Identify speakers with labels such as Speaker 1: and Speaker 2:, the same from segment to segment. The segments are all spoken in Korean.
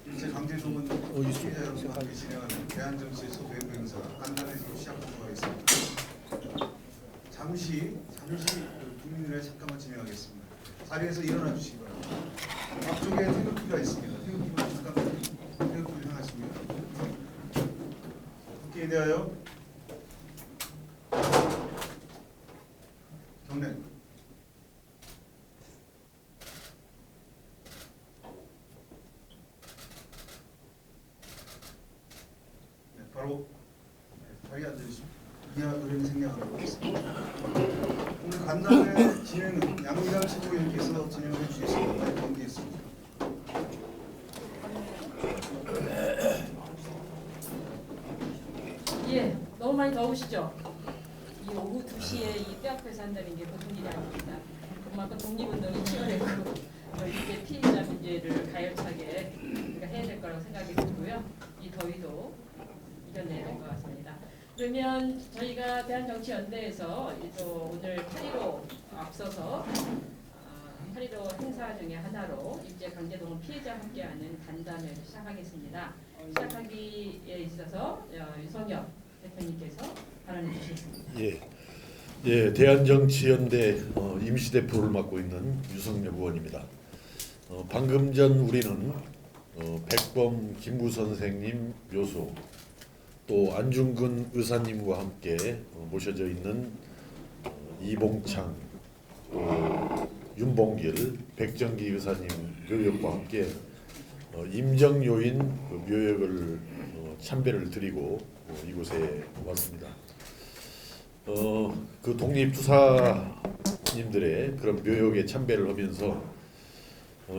Speaker 1: 일제 강제동원 피해자 여러분과 함께 진행하는 대한정치 소개부 행사 간단히 지금 시작하도록 하겠습니다. 잠시 국민들의 잠깐만 진행하겠습니다. 자리에서 일어나 주시기 바랍니다. 앞쪽에 태극기가 있습니다. 태극기만 잠깐 태극기를 향하십니다. 국기에 대하여 경례. 바로 자리에 앉으시고 이하 의뢰를 생략하도록 하겠습니다. 오늘 간담회 진행은 양장 최고위원께서 진행해 주시겠습니다. 경기했습니다.
Speaker 2: 예, 너무 많이 더우시죠? 이 오후 2시에 이 뼈아프에서 한다는 게 보통 일이 아닙니다. 그만큼 독립운동이 치열했고 이제 피해자 문제를 가열차게 우리가 해야 될 거라고 생각이 들고요. 이 더위도 이겨내야 될 것 같습니다. 그러면 저희가 대한정치연대에서 또 오늘 8.15 앞서서 8.15 행사 중에 하나로 일제 강제동원 피해자와 함께하는 간담회를 시작하겠습니다. 시작하기에 있어서 유성엽 대표님께서 발언해 주시겠습니다.
Speaker 3: 예, 대한정치연대 임시대표를 맡고 있는 유성엽 의원입니다. 방금 전 우리는 백범 김구 선생님 묘소 또 안중근 의사님과 함께 모셔져 있는 이봉창 또 윤봉길 백정기 의사님 묘역과 함께 임정요인 묘역을 참배를 드리고 이곳에 왔습니다. 그 독립투사님들의 그런 묘역에 참배를 하면서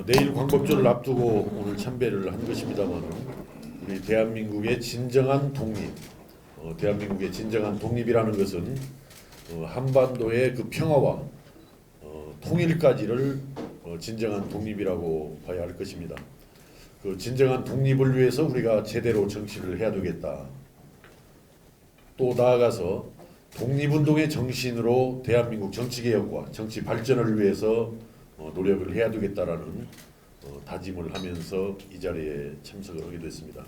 Speaker 3: 내일 광복절을 앞두고 오늘 참배를 한 것입니다만 우리 대한민국의 진정한 독립, 대한민국의 진정한 독립이라는 것은 한반도의 그 평화와 통일까지를 진정한 독립이라고 봐야 할 것입니다. 그 진정한 독립을 위해서 우리가 제대로 정치를 해야 되겠다. 또 나아가서 독립운동의 정신으로 대한민국 정치개혁과 정치 발전을 위해서 노력을 해야 되겠다라는 다짐을 하면서 이 자리에 참석을 하게 됐습니다.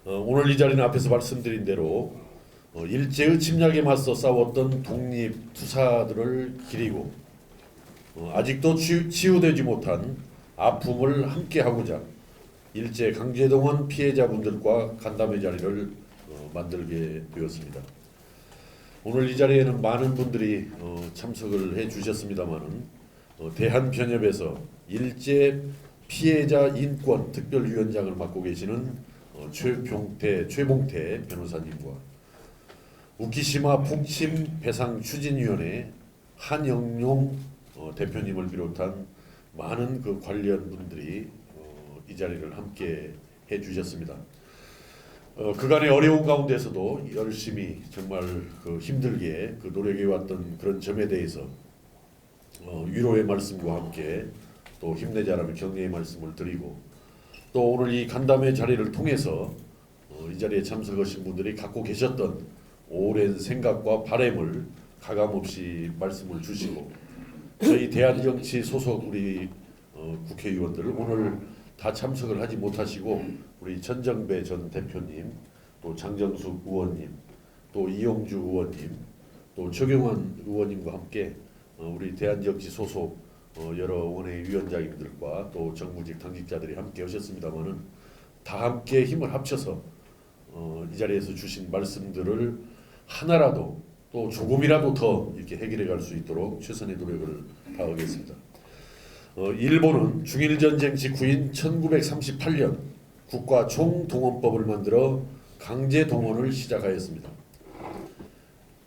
Speaker 3: 오늘 이 자리는 앞에서 말씀드린 대로 일제의 침략에 맞서 싸웠던 독립투사들을 기리고 아직도 치유되지 못한 아픔을 함께하고자 일제 강제동원 피해자분들과 간담회 자리를 만들게 되었습니다. 오늘 이 자리에는 많은 분들이 참석을 해 주셨습니다마는 대한변협에서 일제 피해자 인권 특별위원장을 맡고 계시는 최봉태 변호사님과 우키시마 폭침 배상 추진위원회 한영용 대표님을 비롯한 많은 그 관련 분들이 이 자리를 함께 해 주셨습니다. 그간의 어려운 가운데서도 열심히 정말 그 힘들게 그 노력해 왔던 그런 점에 대해서 위로의 말씀과 함께 또 힘내자라는 격려의 말씀을 드리고 또 오늘 이 간담회 자리를 통해서 이 자리에 참석하신 분들이 갖고 계셨던 오랜 생각과 바람을 가감없이 말씀을 주시고 저희 대한정치 소속 우리 국회의원들 오늘 다 참석을 하지 못하시고 우리 전정배 전 대표님 또 장정숙 의원님 또 이용주 의원님 또 최경환 의원님과 함께 우리 대한정치 소속 여러 원외 위원장님들과 또 정무직 당직자들이 함께 하셨습니다마는 다 함께 힘을 합쳐서 이 자리에서 주신 말씀들을 하나라도 또 조금이라도 더 이렇게 해결해 갈 수 있도록 최선의 노력을 다하겠습니다. 일본은 중일전쟁 직후인 1938년 국가 총동원법을 만들어 강제 동원을 시작하였습니다.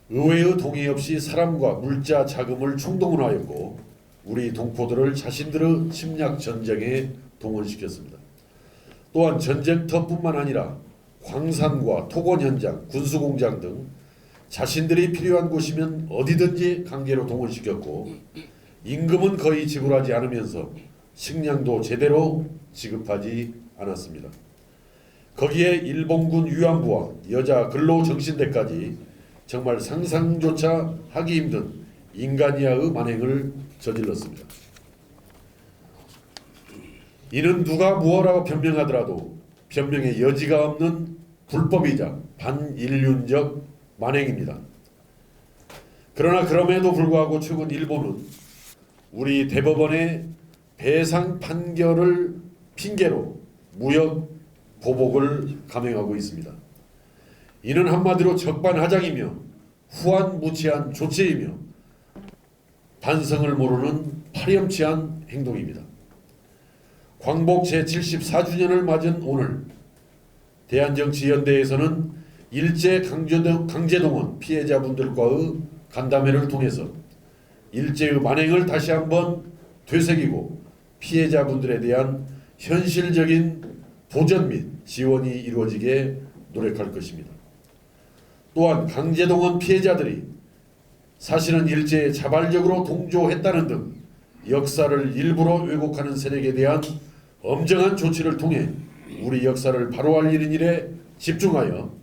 Speaker 3: 의회의 동의 없이 사람과 물자 자금을 총동원하였고 우리 동포들을 자신들의 침략 전쟁에 동원시켰습니다. 또한 전쟁터뿐만 아니라 광산과 토건 현장, 군수공장 등 자신들이 필요한 곳이면 어디든지 강제로 동원시켰고 임금은 거의 지불하지 않으면서 식량도 제대로 지급하지 않았습니다. 거기에 일본군 위안부와 여자 근로정신대까지 정말 상상조차 하기 힘든 인간이하의 만행을 저질렀습니다. 이는 누가 무엇라고 변명하더라도 변명의 여지가 없는 불법이자 반인륜적 만행입니다. 그러나 그럼에도 불구하고 최근 일본은 우리 대법원의 배상 판결을 핑계로 무역 보복을 감행하고 있습니다. 이는 한마디로 적반하장이며 후한무치한 조치이며 반성을 모르는 파렴치한 행동입니다. 광복 제74주년을 맞은 오늘 대한정치연대에서는 일제 강제동원 피해자분들과의 간담회를 통해서 일제의 만행을 다시 한번 되새기고 피해자분들에 대한 현실적인 보전 및 지원이 이루어지게 노력할 것입니다. 또한 강제동원 피해자들이 사실은 일제에 자발적으로 동조했다는 등 역사를 일부러 왜곡하는 세력에 대한 엄정한 조치를 통해 우리 역사를 바로 알리는 일에 집중하여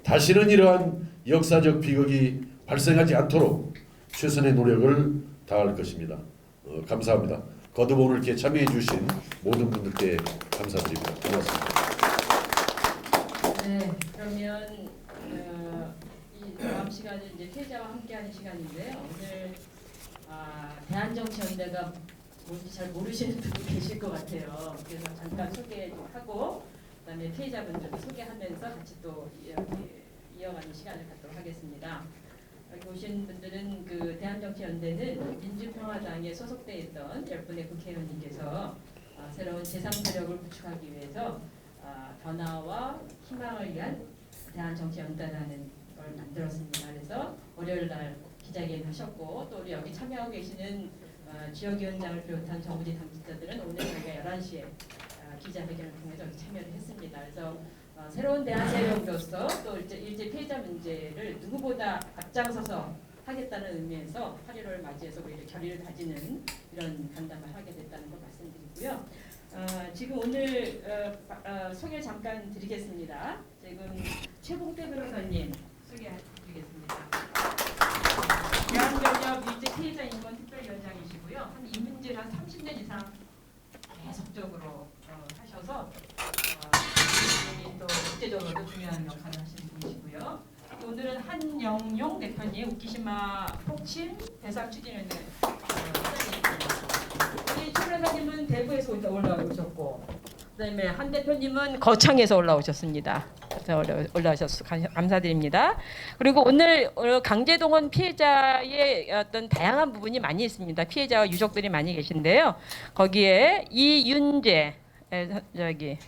Speaker 3: 다시는 이러한 역사적 비극이 발생하지 않도록 최선의 노력을 다할 것입니다. 감사합니다. 거듭 오늘 이렇게 참여해 주신 모든 분들께 감사드립니다. 고맙습니다.
Speaker 2: 네, 그러면 이 다음 시간은 이제 피해자와 함께하는 시간인데요. 오늘 대한정치연대가 뭔지 잘 모르시는 분이 계실 것 같아요. 그래서 잠깐 소개하고 그다음에 피해자분들 소개하면서 같이 또 이어가는 시간을 갖도록 하겠습니다. 여기 오신 분들은 그 대한정치연대는 민주평화당에 소속돼 있던 10분의 국회의원님께서 새로운 제3세력을 구축하기 위해서 변화와 희망을 위한 대한정치연대라는 걸 만들었습니다. 그래서 월요일 날 기자회견 하셨고 또 우리 여기 참여하고 계시는 지역위원장을 비롯한 정부지 당직자들은 오늘 저희가 11시에 기자회견을 통해서 여기 참여를 했습니다. 그래서 새로운 대한세력으로서 또 일제 피해자 문제를 누구보다 앞장서서 하겠다는 의미에서 8.15를 맞이해서 우리 결의를 다지는 이런 간담을 하게 됐다는 걸 말씀드리고요. 지금 오늘 소개 잠깐 드리겠습니다. 지금 최봉태 변호사님 소개해드리겠습니다. 대한변협 일제 피해자 인권 특별위원장이시고요. 한 이 문제를 한 30년 이상 계속적으로 하셔서 또 국제적으로도 중요한 역할을 하시는 분이시고요. 오늘은 한영용 대표님 우키시마 폭침 배상 추진위원회 우리 최 변호사님은 대구에서 올라오셨고 그다음에 한 대표님은 거창에서 올라오셨습니다. 올라오셔서 감사드립니다. 그리고 오늘 강제동원 피해자의 어떤 다양한 부분이 많이 있습니다. 피해자와 유족들이 많이 계신데요. 거기에 이윤재 저기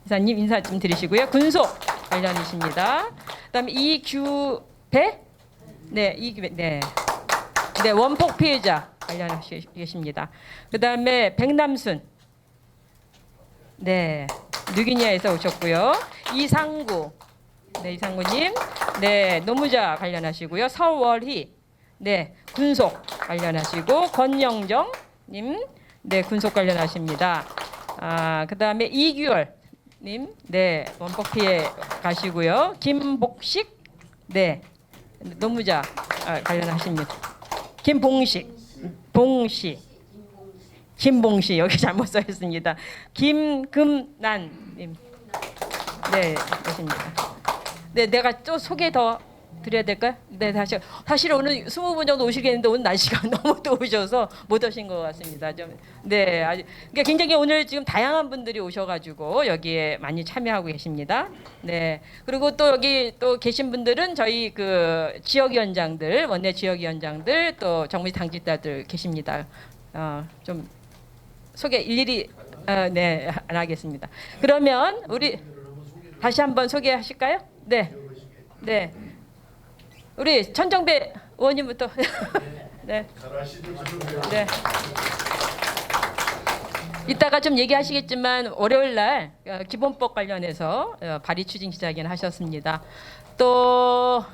Speaker 2: 이사님 인사 좀 드리시고요. 군속 관련이십니다. 그다음에 이규배 네 원폭 피해자 관련하십니다. 그다음에 백남순 네 뉴기니아에서 오셨고요. 이상구 이상구님 노무자 관련하시고요. 서월희 군속 관련하시고 권영정님 군속 관련하십니다. 그다음에 이규열님 원폭 피해 가시고요. 김복식 노무자 관련하십니다. 김봉시 여기 잘못 써있습니다. 김금란님 계십니다. 내가 또 소개 더 드려야 될까요? 사실 오늘 20분 정도 오시겠는데 오늘 날씨가 너무 더우셔서 못 오신 것 같습니다. 아주 그러니까 굉장히 오늘 지금 다양한 분들이 오셔가지고 여기에 많이 참여하고 계십니다. 그리고 또 여기 또 계신 분들은 저희 그 지역위원장들, 원내 지역위원장들, 또 정부지 당직자들 계십니다. 좀 소개 일일이 안 하겠습니다. 그러면 우리 다시 한번 소개하실까요? 네. 우리 천정배 의원님부터. 네. 이따가 좀 얘기하시겠지만 월요일 날 기본법 관련해서 발의 추진 기자회견 하셨습니다. 또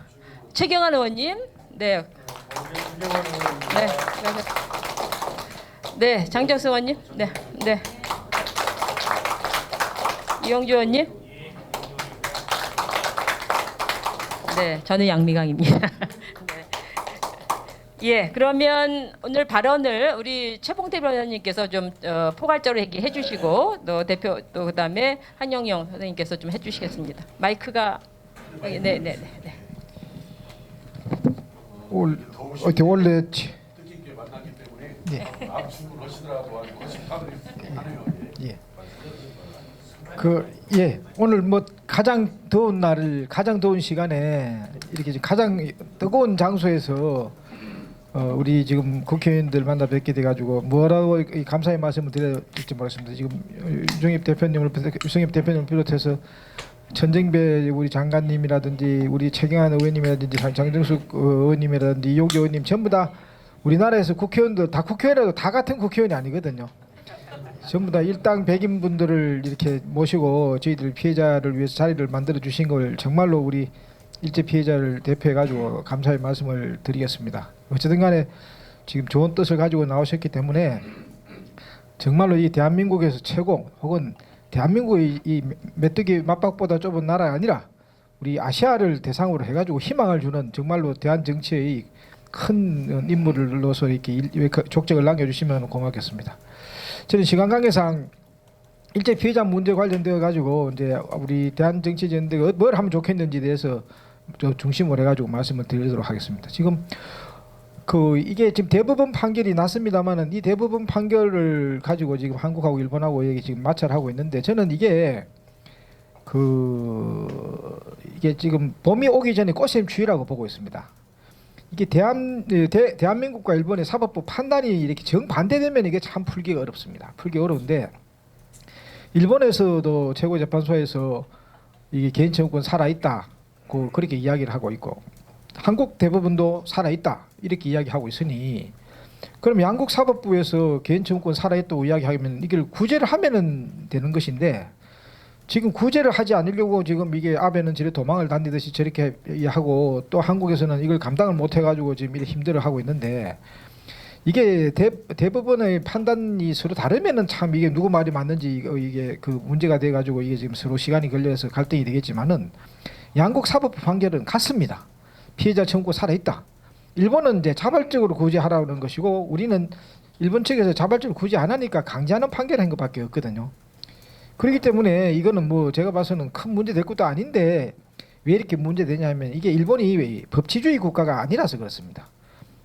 Speaker 2: 최경환 의원님, 장정수 의원님, 이용주 의원님. 저는 양미강입니다. 예, 그러면 오늘 발언을 우리 최봉태 변호사님께서 좀 포괄적으로 얘기해 주시고 또 대표 또 그다음에 한영영 선생님께서 좀 해주시겠습니다. 마이크가 네네네.
Speaker 4: 원래
Speaker 3: 뜻깊게 만났기 때문에
Speaker 4: 예.
Speaker 3: 압축을 하시더라도 아주 거듭하네요.
Speaker 4: 예. 오늘 뭐 가장 더운 날을 가장 더운 시간에 이렇게 가장 뜨거운 장소에서 우리 지금 국회의원들 만나 뵙게 돼가지고 뭐라고 이 감사의 말씀을 드려야 될지 모르겠습니다. 지금 유승엽 대표님을 비롯해서 천정배 우리 장관님이라든지 우리 최경환 의원님이라든지 장정숙 의원님이라든지 이용재 의원님 전부 다 우리나라에서 국회의원들 다 국회의원이라도 다 같은 국회의원이 아니거든요. 전부 다 일당 백인 분들을 이렇게 모시고 저희들 피해자를 위해서 자리를 만들어 주신 걸 정말로 우리 일제 피해자를 대표해 가지고 감사의 말씀을 드리겠습니다. 어쨌든 간에 지금 좋은 뜻을 가지고 나오셨기 때문에 정말로 이 대한민국에서 최고 혹은 대한민국의 이 메뚜기 맞박보다 좁은 나라가 아니라 우리 아시아를 대상으로 해가지고 희망을 주는 정말로 대한 정치의 큰 인물로서 이렇게 족적을 남겨주시면 고맙겠습니다. 저는 시간 관계상 일제 피해자 문제 관련되어 가지고 이제 우리 대한 정치 전대가 뭘 하면 좋겠는지에 대해서 중심으로 해가지고 말씀을 드리도록 하겠습니다. 지금 이게 지금 대법원 판결이 났습니다만은 이 대법원 판결을 가지고 지금 한국하고 일본하고 이게 지금 마찰을 하고 있는데 저는 이게 이게 지금 봄이 오기 전에 꽃샘 추위라고 보고 있습니다. 이게 대한민국과 일본의 사법부 판단이 이렇게 정반대되면 이게 참 풀기가 어렵습니다. 풀기 어려운데 일본에서도 최고재판소에서 이게 개인청구권 살아있다고 그렇게 이야기를 하고 있고 한국 대법원도 살아있다 이렇게 이야기하고 있으니 그럼 양국 사법부에서 개인청구권 살아있다고 이야기하면 이걸 구제를 하면은 되는 것인데 지금 구제를 하지 않으려고 지금 이게 아베는 저렇게 도망을 다니듯이 저렇게 하고 또 한국에서는 이걸 감당을 못 해가지고 지금 이렇게 힘들어하고 있는데 이게 대법원의 판단이 서로 다르면은 참 이게 누구 말이 맞는지 이게 그 문제가 돼가지고 이게 지금 서로 시간이 걸려서 갈등이 되겠지만은 양국 사법부 판결은 같습니다. 피해자 청구 살아있다. 일본은 이제 자발적으로 구제하라는 것이고 우리는 일본 측에서 자발적으로 구제 안 하니까 강제하는 판결한 것밖에 없거든요. 그렇기 때문에 이거는 뭐 제가 봐서는 큰 문제 될 것도 아닌데 왜 이렇게 문제되냐면 이게 일본이 법치주의 국가가 아니라서 그렇습니다.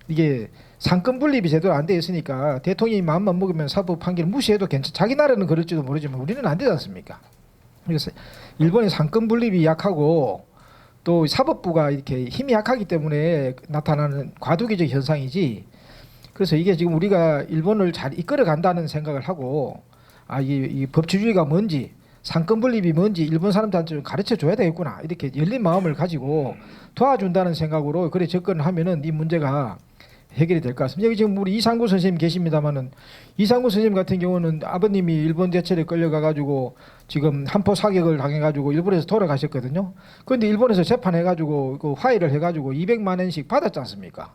Speaker 4: 이게 상권 분립이 제대로 안 돼 있으니까 대통령이 마음만 먹으면 사법 판결 무시해도 괜찮. 자기 나라는 그럴지도 모르지만 우리는 안 되지 않습니까? 그래서 일본의 상권 분립이 약하고 또 사법부가 이렇게 힘이 약하기 때문에 나타나는 과도기적 현상이지. 그래서 이게 지금 우리가 일본을 잘 이끌어 간다는 생각을 하고 이 법치주의가 뭔지 상권 분립이 뭔지 일본 사람들한테 좀 가르쳐 줘야 되겠구나 이렇게 열린 마음을 가지고 도와준다는 생각으로 그래 접근을 하면은 이 문제가 해결이 될 것 같습니다. 여기 지금 우리 이상구 선생님 계십니다만은 이상구 선생님 같은 경우는 아버님이 일본 제철에 끌려가가지고 지금 한포 사격을 당해가지고 일본에서 돌아가셨거든요. 그런데 일본에서 재판해가지고 그 화해를 해가지고 200만 원씩 받았지 않습니까?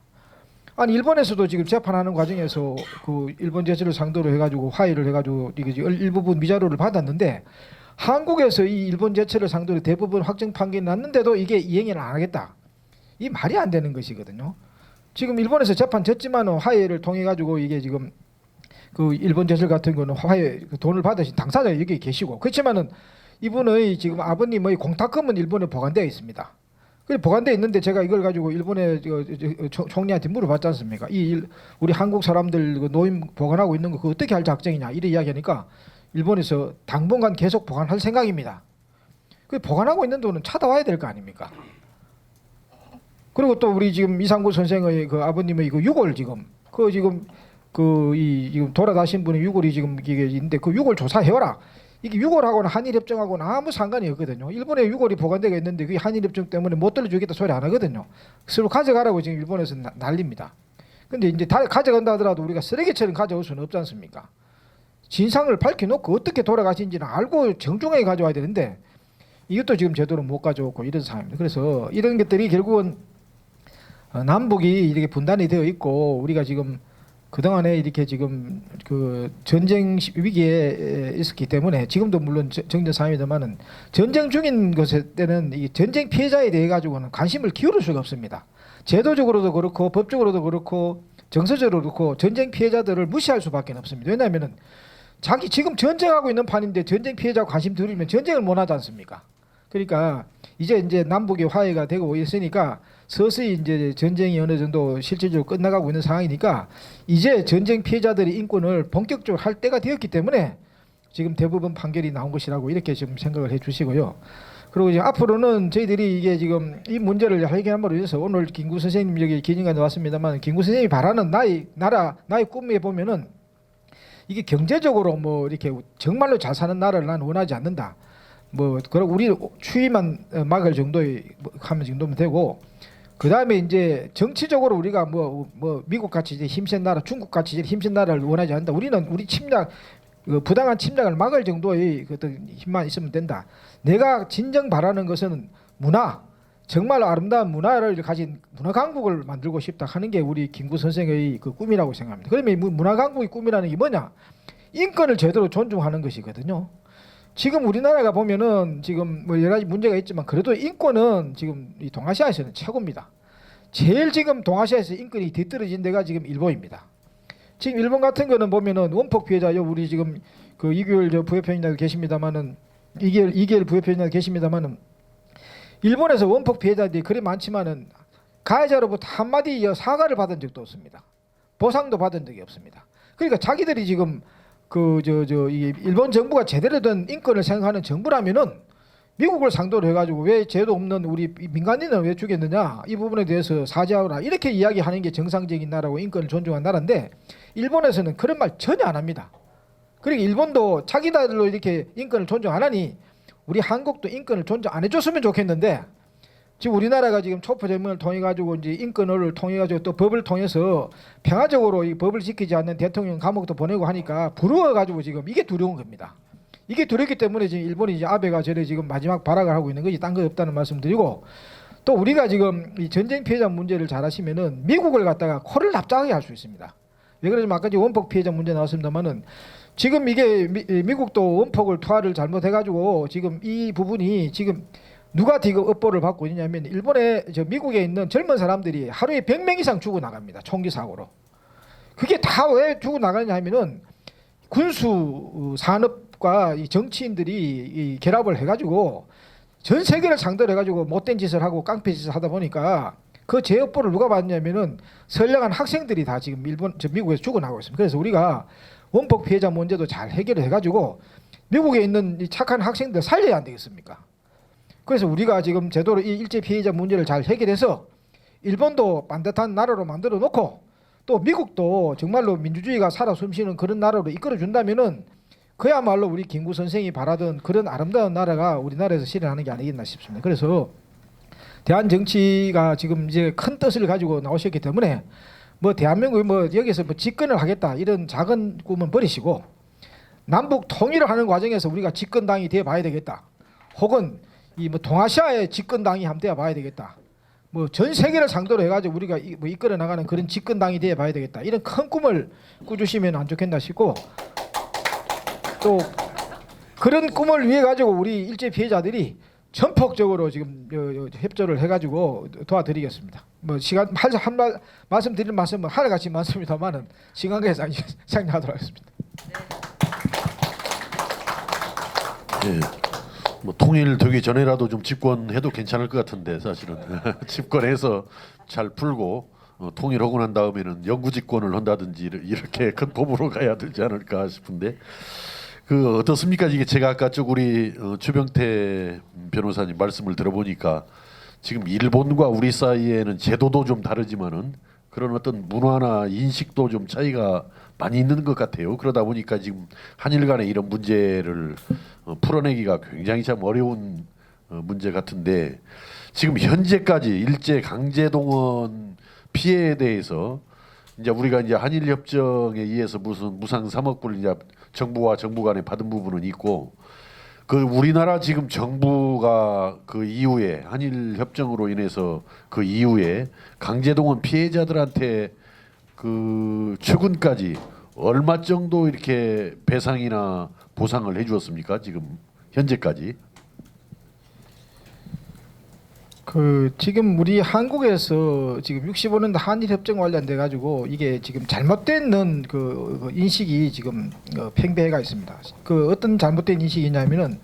Speaker 4: 아니 일본에서도 지금 재판하는 과정에서 그 일본 제철을 상대로 해가지고 화해를 해가지고 이게 일부분 위자료를 받았는데 한국에서 이 일본 제철을 상대로 대부분 확정 판결이 났는데도 이게 이행을 안 하겠다. 이 말이 안 되는 것이거든요. 지금 일본에서 재판 졌지만 화해를 통해 가지고 이게 지금 그 일본 제철 같은 거는 화해 돈을 받으신 당사자 여기 계시고 그렇지만은 이분의 지금 아버님의 공탁금은 일본에 보관되어 있습니다. 그 보관되어 있는데 제가 이걸 가지고 일본의 총리한테 물어봤지 않습니까? 우리 한국 사람들 노임 보관하고 있는 거 그거 어떻게 할 작정이냐 이래 이야기하니까 일본에서 당분간 계속 보관할 생각입니다. 그 보관하고 있는 돈은 찾아와야 될 거 아닙니까? 그리고 또 우리 지금 이상구 선생의 그 아버님의 그 유골 지금 지금 돌아가신 분의 유골이 지금 이게 있는데 그 유골 조사해와라. 이게 유골하고는 한일협정하고는 아무 상관이 없거든요. 일본에 유골이 보관되어 있는데 그게 한일협정 때문에 못 들려주겠다 소리 안 하거든요. 서로 가져가라고 지금 일본에서 난립니다. 근데 이제 다 가져간다 하더라도 우리가 쓰레기처럼 가져올 수는 없지 않습니까? 진상을 밝혀놓고 어떻게 돌아가신지는 알고 정중하게 가져와야 되는데 이것도 지금 제대로 못 가져오고 이런 상황입니다. 그래서 이런 것들이 결국은 남북이 이렇게 분단이 되어 있고 우리가 지금 그동안에 이렇게 지금 그 전쟁 위기에 있었기 때문에 지금도 물론 정전 상황입니다만은 전쟁 중인 것에 때는 이 전쟁 피해자에 대해 가지고는 관심을 기울일 수가 없습니다. 제도적으로도 그렇고 법적으로도 그렇고 정서적으로도 그렇고 전쟁 피해자들을 무시할 수밖에 없습니다. 왜냐하면은 자기 지금 전쟁하고 있는 판인데 전쟁 피해자 관심 들이면 전쟁을 못 하지 않습니까? 그러니까 이제 남북의 화해가 되고 있으니까 서서히 이제 전쟁이 어느 정도 실질적으로 끝나가고 있는 상황이니까 이제 전쟁 피해자들의 인권을 본격적으로 할 때가 되었기 때문에 지금 대부분 판결이 나온 것이라고 이렇게 좀 생각을 해주시고요. 그리고 이제 앞으로는 저희들이 이게 지금 이 문제를 해결함으로 인해서 오늘 김구 선생님 여기 기념관에 왔습니다만 김구 선생님이 바라는 나의 꿈에 보면은 이게 경제적으로 뭐 이렇게 정말로 잘 사는 나라를 나는 원하지 않는다. 뭐 그리고 우리 추위만 막을 정도의 하면 정도면 되고 그 다음에 이제 정치적으로 우리가 뭐 미국 같이 이제 힘센 나라, 중국 같이 이제 힘센 나라를 원하지 않는다. 우리는 우리 침략 부당한 침략을 막을 정도의 어떤 힘만 있으면 된다. 내가 진정 바라는 것은 문화, 정말 아름다운 문화를 가진 문화 강국을 만들고 싶다 하는 게 우리 김구 선생의 그 꿈이라고 생각합니다. 그러면 문화 강국의 꿈이라는 게 뭐냐? 인권을 제대로 존중하는 것이거든요. 지금 우리나라가 보면은 지금 뭐 여러 가지 문제가 있지만 그래도 인권은 지금 이 동아시아에서는 최고입니다. 제일 지금 동아시아에서 인권이 뒤떨어진 데가 지금 일본입니다. 지금 일본 같은 거는 보면은 원폭 피해자요. 우리 지금 그 이규열 저 부회장님도 계십니다만은 이계열 부회장님도 계십니다만은 일본에서 원폭 피해자들이 그리 많지만은 가해자로부터 한마디 사과를 받은 적도 없습니다. 보상도 받은 적이 없습니다. 그러니까 자기들이 지금 이 일본 정부가 제대로 된 인권을 생각하는 정부라면은 미국을 상대로 해가지고 왜 죄도 없는 우리 민간인은 왜 죽였느냐 이 부분에 대해서 사죄하라 이렇게 이야기하는 게 정상적인 나라고 인권을 존중한 나라인데 일본에서는 그런 말 전혀 안 합니다. 그리고 일본도 자기들로 이렇게 인권을 존중 안 하니 우리 한국도 인권을 존중 안 해줬으면 좋겠는데 지금 우리나라가 지금 촛불혁명을 통해 가지고 이제 인권을 통해 가지고 또 법을 통해서 평화적으로 이 법을 지키지 않는 대통령 감옥도 보내고 하니까 부러워 가지고 지금 이게 두려운 겁니다. 이게 두렵기 때문에 지금 일본이 이제 아베가 저래 지금 마지막 발악을 하고 있는 거지 딴 거 없다는 말씀드리고 또 우리가 지금 이 전쟁 피해자 문제를 잘 하시면은 미국을 갖다가 코를 납작하게 할 수 있습니다. 왜 그러냐면 아까 지금 원폭 피해자 문제 나왔습니다만은 지금 이게 미국도 원폭을 투하를 잘못해가지고 지금 이 부분이 지금 누가 지금 업보를 받고 있냐면 미국에 있는 젊은 사람들이 하루에 100명 이상 죽어나갑니다. 총기 사고로. 그게 다 왜 죽어나가냐 하면은 군수 산업과 이 정치인들이 이 결합을 해가지고 전 세계를 상대로 해가지고 못된 짓을 하고 깡패 짓을 하다 보니까 그 제업보를 누가 받냐면은 선량한 학생들이 다 지금 미국에서 죽어나가고 있습니다. 그래서 우리가 원폭 피해자 문제도 잘 해결을 해가지고 미국에 있는 이 착한 학생들 살려야 안 되겠습니까? 그래서 우리가 지금 제대로 이 일제 피해자 문제를 잘 해결해서 일본도 반듯한 나라로 만들어 놓고 또 미국도 정말로 민주주의가 살아 숨쉬는 그런 나라로 이끌어 준다면은 그야말로 우리 김구 선생이 바라던 그런 아름다운 나라가 우리나라에서 실현하는 게 아니겠나 싶습니다. 그래서 대한 정치가 지금 이제 큰 뜻을 가지고 나오셨기 때문에 뭐 대한민국이 뭐 여기서 뭐 집권을 하겠다 이런 작은 꿈은 버리시고 남북 통일을 하는 과정에서 우리가 집권당이 되어 봐야 되겠다. 혹은 이 뭐 동아시아의 집권당이 한번 되어 봐야 되겠다. 뭐 전 세계를 상대로 해가지고 우리가 뭐 이끌어 나가는 그런 집권당이 되어 봐야 되겠다. 이런 큰 꿈을 꾸주시면 안 좋겠나 싶고 또 그런 꿈을 위해 가지고 우리 일제 피해자들이 전폭적으로 지금 협조를 해가지고 도와드리겠습니다. 뭐 시간 한 말씀드릴 말씀은 하나같이 많습니다만은 시간 계산 생략하도록 하겠습니다.
Speaker 3: 네. 뭐 통일되기 전에라도 좀 집권해도 괜찮을 것 같은데 사실은 집권해서 잘 풀고 통일하고 난 다음에는 영구 집권을 한다든지 이렇게 큰 도구로 가야 되지 않을까 싶은데 그 어떻습니까? 이게 제가 아까 쭉 우리 주병태 변호사님 말씀을 들어보니까 지금 일본과 우리 사이에는 제도도 좀 다르지만은 그런 어떤 문화나 인식도 좀 차이가 많이 있는 것 같아요. 그러다 보니까 지금 한일 간의 이런 문제를 풀어내기가 굉장히 참 어려운 문제 같은데 지금 현재까지 일제 강제동원 피해에 대해서 이제 우리가 이제 한일 협정에 의해서 무슨 무상 3억 불 이제 정부와 정부 간에 받은 부분은 있고 그 우리나라 지금 정부가 그 이후에 한일 협정으로 인해서 그 이후에 강제동원 피해자들한테 그 최근까지 얼마 정도 이렇게 배상이나 보상을 해주었습니까? 지금 현재까지?
Speaker 4: 지금 우리 한국에서 지금 65년도 한일 협정 관련돼 가지고 이게 지금 잘못된 그 인식이 지금 팽배해가 있습니다. 어떤 잘못된 인식이냐면은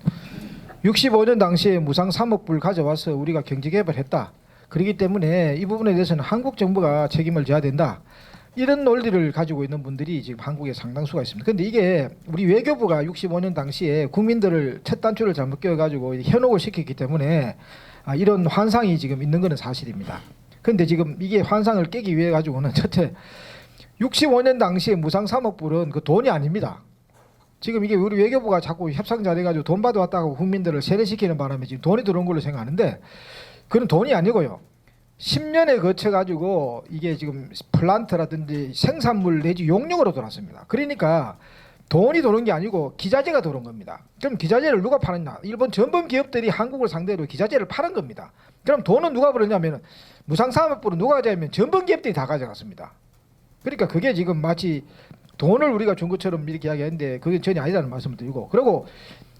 Speaker 4: 65년 당시에 무상 3억 불 가져와서 우리가 경제 개발했다. 그렇기 때문에 이 부분에 대해서는 한국 정부가 책임을 져야 된다. 이런 논리를 가지고 있는 분들이 지금 한국에 상당수가 있습니다. 그런데 이게 우리 외교부가 65년 당시에 국민들을 첫 단추를 잘못 끼워가지고 현혹을 시켰기 때문에 이런 환상이 지금 있는 것은 사실입니다. 그런데 지금 이게 환상을 깨기 위해 가지고는 첫째 65년 당시에 무상 3억 불은 그 돈이 아닙니다. 지금 이게 우리 외교부가 자꾸 협상 잘해가지고 돈 받아왔다고 국민들을 세뇌시키는 바람에 지금 돈이 들어온 걸로 생각하는데 그건 돈이 아니고요. 10년에 거쳐가지고 이게 지금 플란트라든지 생산물 내지 용역으로 돌았습니다. 그러니까 돈이 도는 게 아니고 기자재가 들어온 겁니다. 그럼 기자재를 누가 파느냐? 일본 전범 기업들이 한국을 상대로 기자재를 파는 겁니다. 그럼 돈은 누가 벌었냐면 무상 3억 불은 누가 가져가면 전범 기업들이 다 가져갔습니다. 그러니까 그게 지금 마치 돈을 우리가 준 것처럼 이렇게 이야기하는데 그게 전혀 아니라는 말씀을 드리고 그리고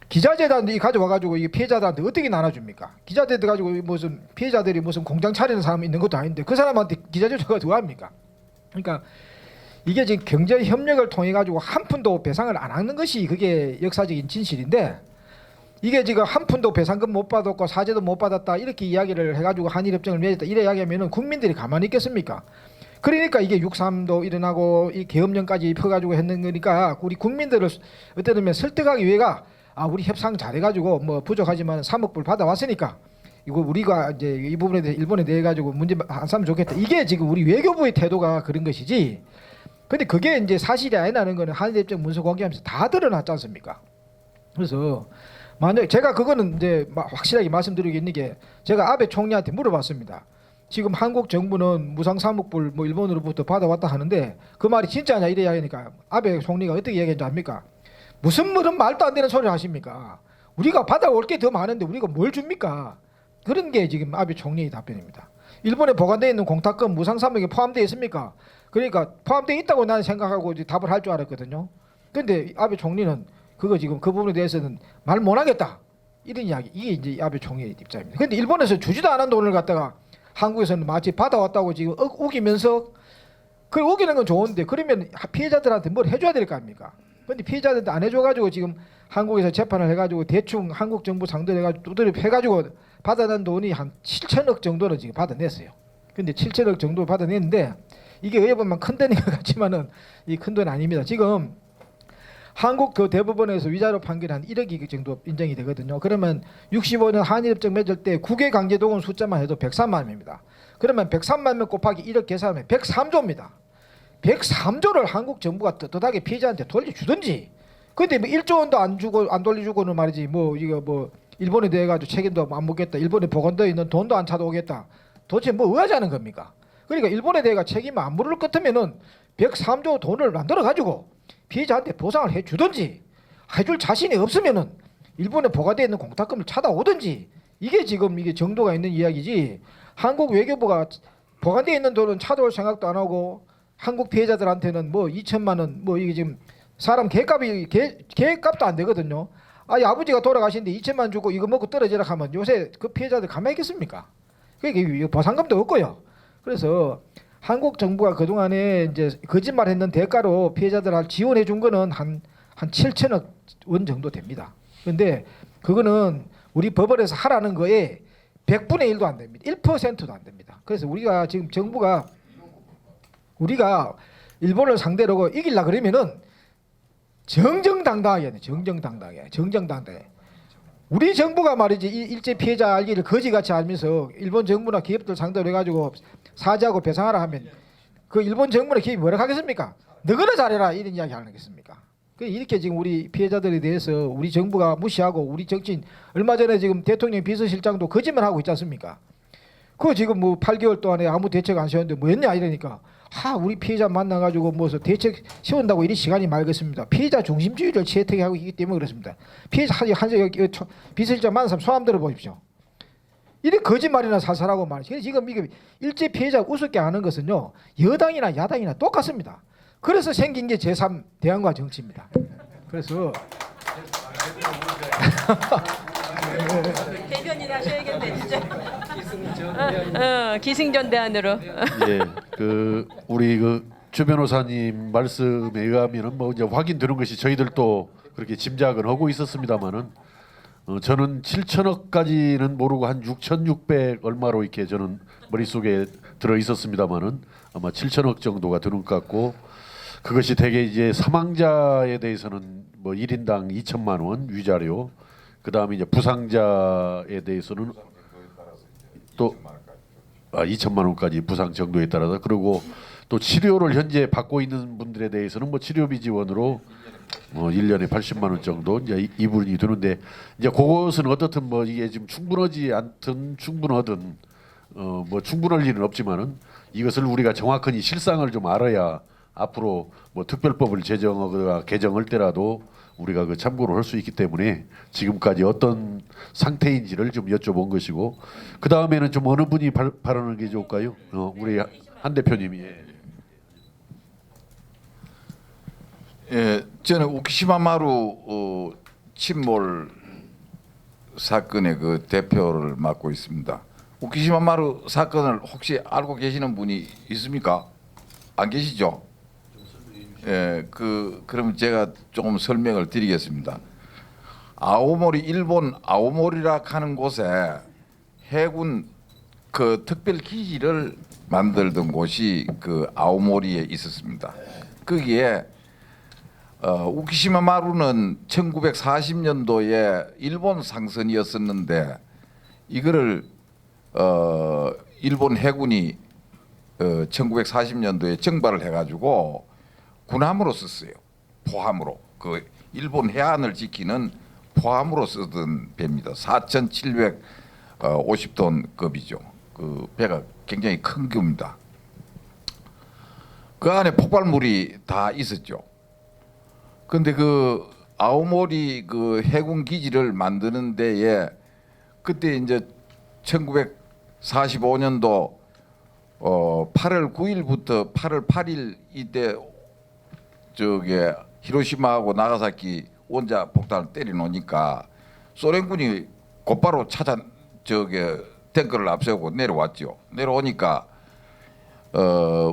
Speaker 4: 기자재단들이 가져와가지고 이게 피해자들한테 어떻게 나눠줍니까? 기자재들 가지고 무슨 피해자들이 무슨 공장 차리는 사람이 있는 것도 아닌데 그 사람한테 기자재 줘가지고 뭐 합니까? 그러니까 이게 지금 경제 협력을 통해 가지고 한 푼도 배상을 안 하는 것이 그게 역사적인 진실인데 이게 지금 한 푼도 배상금 못 받았고 사죄도 못 받았다 이렇게 이야기를 해가지고 한일 협정을 맺었다 이래 이야기하면은 국민들이 가만히 있겠습니까? 그러니까 이게 6.3도 일어나고 이 계엄령까지 펴가지고 했는 거니까 우리 국민들을 어떤 의미에 설득하기 위해가 우리 협상 잘해가지고 뭐 부족하지만 3억 불 받아왔으니까 이거 우리가 이제 이 부분에 대해 일본에 대해 가지고 문제 안 삼으면 좋겠다. 이게 지금 우리 외교부의 태도가 그런 것이지. 근데 그게 이제 사실이 아니라는 거는 한일협정 문서 공개하면서 다 드러났지 않습니까? 그래서 만약 제가 그거는 이제 확실하게 말씀드리겠는 게 제가 아베 총리한테 물어봤습니다. 지금 한국 정부는 무상 3억 불 뭐 일본으로부터 받아왔다 하는데 그 말이 진짜냐 이래 이야기하니까 아베 총리가 어떻게 이야기했는지 압니까? 무슨 말도 안 되는 소리를 하십니까? 우리가 받아올 게 더 많은데 우리가 뭘 줍니까? 그런 게 지금 아베 총리의 답변입니다. 일본에 보관되어 있는 공탁금 무상 3억에 포함되어 있습니까? 그러니까 포함되어 있다고 나는 생각하고 이제 답을 할 줄 알았거든요. 그런데 아베 총리는 그거 지금 그 부분에 대해서는 말 못하겠다 이런 이야기. 이게 이제 아베 총리의 입장입니다. 그런데 일본에서 주지도 않은 돈을 갖다가 한국에서는 마치 받아왔다고 지금 우기면서 그 우기는 건 좋은데 그러면 피해자들한테 뭘 해줘야 될 거 아닙니까? 그런데 피해자들한테 안 해줘가지고 지금 한국에서 재판을 해가지고 대충 한국 정부 상대로 해가지고 두드려 해가지고 받아낸 돈이 한 7천억 정도는 지금 받아냈어요. 근데 7천억 정도 받아냈는데 이게 의회 보면 큰 돈인 것 같지만은 이 큰 돈이 아닙니다. 지금 한국 그 대법원에서 위자료 판결이 한 1억 정도 인정이 되거든요. 그러면 65년 한일협정 맺을 때 국외 강제동원 숫자만 해도 103만 명입니다. 그러면 103만 명 곱하기 1억 계산하면 103조입니다. 103조를 한국 정부가 떳떳하게 피해자한테 돌려주든지. 근데 뭐 1조 원도 안 주고 안 돌려주고는 말이지 뭐 이거 뭐 일본에 대해 가지고 책임도 안 묻겠다. 일본에 보관되어 있는 돈도 안 찾아오겠다. 도대체 뭐 의하자는 겁니까? 그러니까 일본에 대해 책임을 안 물을 것 같으면은 103조 돈을 만들어 가지고 피해자한테 보상을 해주든지 해줄 자신이 없으면은 일본에 보관되어 있는 공탁금을 찾아오든지 이게 지금 이게 정도가 있는 이야기지. 한국 외교부가 보관되어 있는 돈은 찾아올 생각도 안 하고 한국 피해자들한테는 뭐 2천만 원 뭐 이게 지금 사람 개값도 안 되거든요. 아버지가 돌아가신데 2천만 원 주고 이거 먹고 떨어지라 하면 요새 그 피해자들 가만히 있겠습니까? 그게 보상금도 없고요. 그래서 한국 정부가 그동안에 이제 거짓말했는 대가로 피해자들을 지원해 준 거는 한 7천억 원 정도 됩니다. 그런데 그거는 우리 법원에서 하라는 거에 100분의 1도 안 됩니다. 1%도 안 됩니다. 그래서 우리가 지금 정부가 우리가 일본을 상대로 이기려 그러면은 정정당당하게 정정당당해. 우리 정부가 말이지 일제 피해자 알기를 거지같이 알면서 일본 정부나 기업들 상대로 해가지고 사죄하고 배상하라 하면 그 일본 정부나 기업이 뭐라 하겠습니까? 너거나 잘해라 이런 이야기 안 하겠습니까? 이렇게 지금 우리 피해자들에 대해서 우리 정부가 무시하고 우리 정치인 얼마 전에 지금 대통령 비서실장도 거짓말하고 있지 않습니까? 그거 지금 뭐 8개월 동안에 아무 대책 안 세웠는데 뭐였냐 이러니까 우리 피해자 만나가지고 무슨 대책 세운다고 이리 시간이 맑겠습니다. 피해자 중심주의를 채택하고 있기 때문에 그렇습니다. 피해자 비서실장 만난 사람 소감 들어보십시오. 이래 거짓말이나 살살하고 말이죠. 지금 이게 일제 피해자 우습게 하는 것은요 여당이나 야당이나 똑같습니다. 그래서 생긴 게 제3 대안과 정치입니다. 그래서
Speaker 2: 대변인 하셔야겠네 진짜. 기승전대안으로.
Speaker 3: 예, 그 우리 주 변호사님 말씀에 의하면은 뭐 이제 확인되는 것이 저희들도 그렇게 짐작은 하고 있었습니다만은 저는 7천억까지는 모르고 한 6,600 얼마로 이렇게 저는 머릿속에 들어 있었습니다만은 아마 7천억 정도가 드는 것 같고, 그것이 대개 이제 사망자에 대해서는 뭐 1인당 2천만 원 위자료, 그다음에 이제 부상자에 대해서는 또 2천만 원까지 부상 정도에 따라서, 그리고 또 치료를 현재 받고 있는 분들에 대해서는 뭐 치료비 지원으로 1년에 80만 원 정도 이제 이 부분이 드는데, 이제 그것은 어떻든 뭐 이게 지금 충분하지 않든 충분하든 뭐 충분할 일은 없지만은 이것을 우리가 정확한 이 실상을 좀 알아야 앞으로 뭐 특별법을 제정하거나 개정할 때라도 우리가 그 참고를 할 수 있기 때문에 지금까지 어떤 상태인지를 좀 여쭤본 것이고, 그 다음에는 좀 어느 분이 발언하는 게 좋을까요? 우리 한 대표님이.
Speaker 5: 예, 저는 우키시마마루 침몰 사건의 그 대표를 맡고 있습니다. 우키시마마루 사건을 혹시 알고 계시는 분이 있습니까? 안 계시죠? 예, 그럼 제가 조금 설명을 드리겠습니다. 아오모리, 일본 아오모리라 하는 곳에 해군 그 특별 기지를 만들던 곳이 그 아오모리에 있었습니다. 거기에 우키시마 마루는 1940년도에 일본 상선이었었는데 이거를 일본 해군이 1940년도에 정발을 해가지고 군함으로 썼어요. 포함으로 그 일본 해안을 지키는 포함으로 쓰던 배입니다. 4,750톤 급이죠. 그 배가 굉장히 큰 겁니다. 그 안에 폭발물이 다 있었죠. 근데 그 아오모리 그 해군 기지를 만드는 데에 그때 이제 1945년도 8월 9일부터 8월 8일 이때 저게 히로시마하고 나가사키 원자 폭탄을 때려 놓으니까 소련군이 곧바로 저게 탱크를 앞세우고 내려왔죠. 내려오니까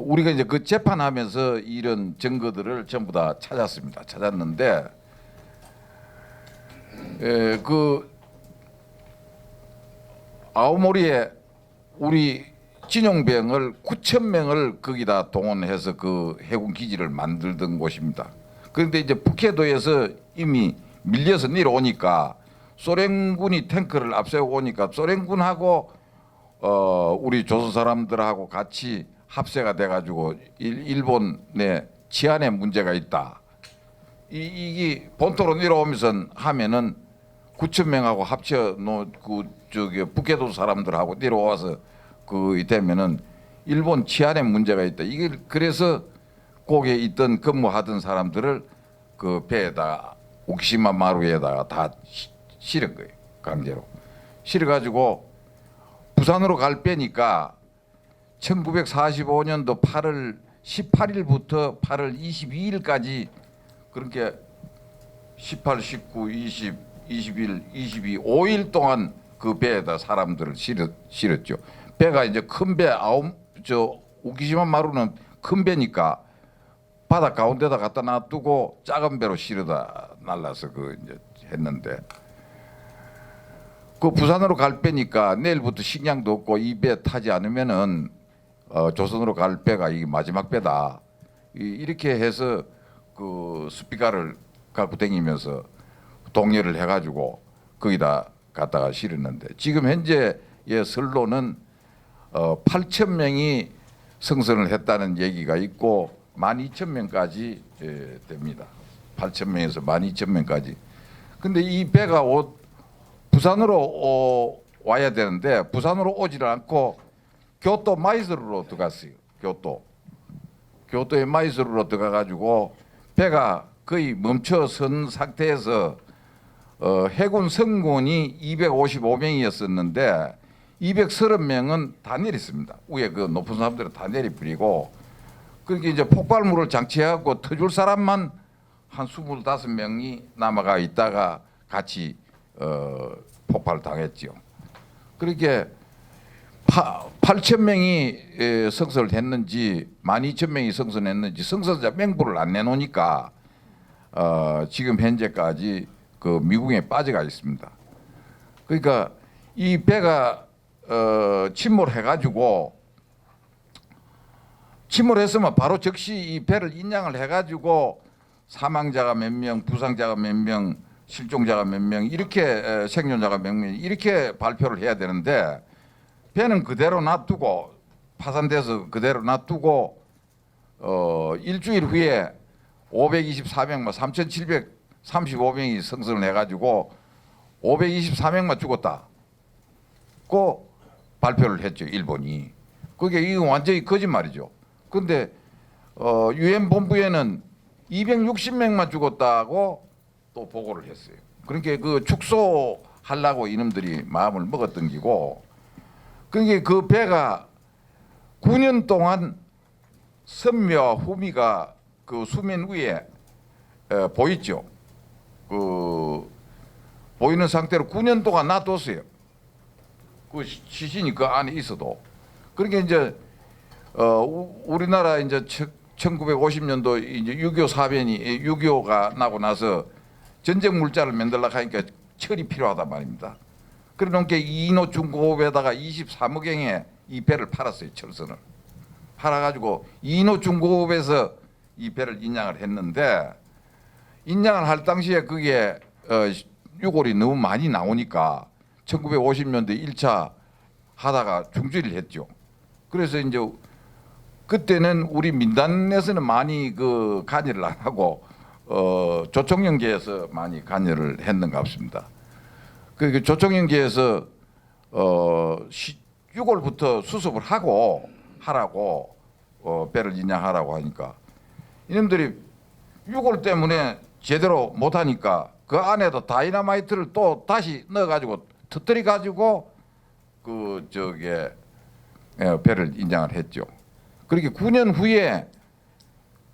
Speaker 5: 우리가 이제 그 재판하면서 이런 증거들을 전부 다 찾았습니다. 찾았는데 그 아오모리에 우리 진용병을 9,000명을 거기다 동원해서 그 해군 기지를 만들던 곳입니다. 그런데 이제 북해도에서 이미 밀려서 내려오니까 소련군이 탱크를 앞세우고 오니까 소련군하고 우리 조선 사람들하고 같이 합세가 돼가지고 일본의 치안에 문제가 있다. 이게 본토로 내려오면서 하면은 9,000명하고 합쳐 놓고 저기 북해도 사람들하고 내려와서 그 되면은 일본 치안에 문제가 있다. 이게 그래서 거기에 있던 근무하던 사람들을 그 배에다가 우키시마 마루에다가 다 실은 거예요. 강제로 실어가지고 부산으로 갈 배니까 1945년도 8월 18일부터 8월 22일까지 그렇게 18, 19, 20, 21, 22, 5일 동안 그 배에다 사람들을 실었죠. 배가 이제 큰 배 우키시마 마루는 큰 배니까 바다 가운데다 갖다 놔두고 작은 배로 실어다 날라서 그 이제 했는데 그 부산으로 갈 배니까 내일부터 식량도 없고 이 배 타지 않으면은 조선으로 갈 배가 이 마지막 배다. 이렇게 해서 그 스피커를 갖고 다니면서 동료를 해가지고 거기다 갖다가 실었는데 지금 현재의 선로는 8,000명이 승선을 했다는 얘기가 있고 12,000명까지 됩니다. 8,000명에서 12,000명까지. 근데 이 배가 부산으로 와야 되는데 부산으로 오지를 않고 교토 마이스루로 들어갔어요. 교토의 마이스루로 들어가가지고 배가 거의 멈춰선 상태에서 해군 성군이 255명이었었는데 230명은 다 내렸습니다. 위에 그 높은 사람들은 다 내리버리고 그렇게 이제 폭발물을 장치해갖고 터줄 사람만 한 25명이 남아가 있다가 같이 폭발당했죠. 그렇게 8,000명이 성선을 했는지 12,000명이 성선했는지 성선자 명부를 안 내놓으니까 지금 현재까지 그 미궁에 빠져가 있습니다. 그러니까 이 배가 침몰해가지고 침몰했으면 바로 즉시 이 배를 인양을 해가지고 사망자가 몇 명, 부상자가 몇 명, 실종자가 몇 명, 이렇게 생존자가 몇 명 이렇게 발표를 해야 되는데 배는 그대로 놔두고 파산돼서 그대로 놔두고 일주일 후에 524명만 3,735명이 성선을 해가지고 524명만 죽었다고 발표를 했죠, 일본이. 그게 이거 완전히 거짓말이죠. 근데 유엔 본부에는 260명만 죽었다고 또 보고를 했어요. 그러니까 그 축소하려고 이놈들이 마음을 먹었던 기고, 그게 그 배가 9년 동안 선묘와 후미가 그 수면 위에 보이죠. 그 보이는 상태로 9년 동안 놔뒀어요. 그 시신이 그 안에 있어도. 그러니까 이제 우리나라 이제 1950년도 이제 6.25 사변이 6.25가 나고 나서 전쟁 물자를 만들려고 하니까 철이 필요하단 말입니다. 그러니까 이노 중공업에다가 23억경에 이 배를 팔았어요. 철선을 팔아가지고 이노 중공업에서 이 배를 인양을 했는데, 인양을 할 당시에 그게 유골이 너무 많이 나오니까 1950년대 1차 하다가 중지를 했죠. 그래서 이제 그때는 우리 민단에서는 많이 그 관여를 안 하고 조총련계에서 많이 관여를 했는 것 같습니다. 그 조총련계에서 유골부터 수습을 하라고 배를 인양하라고 하니까 이놈들이 유골 때문에 제대로 못하니까 그 안에도 다이너마이트를 또 다시 넣어가지고 터뜨려 가지고 그 저게 배를 인양을 했죠. 그렇게 9년 후에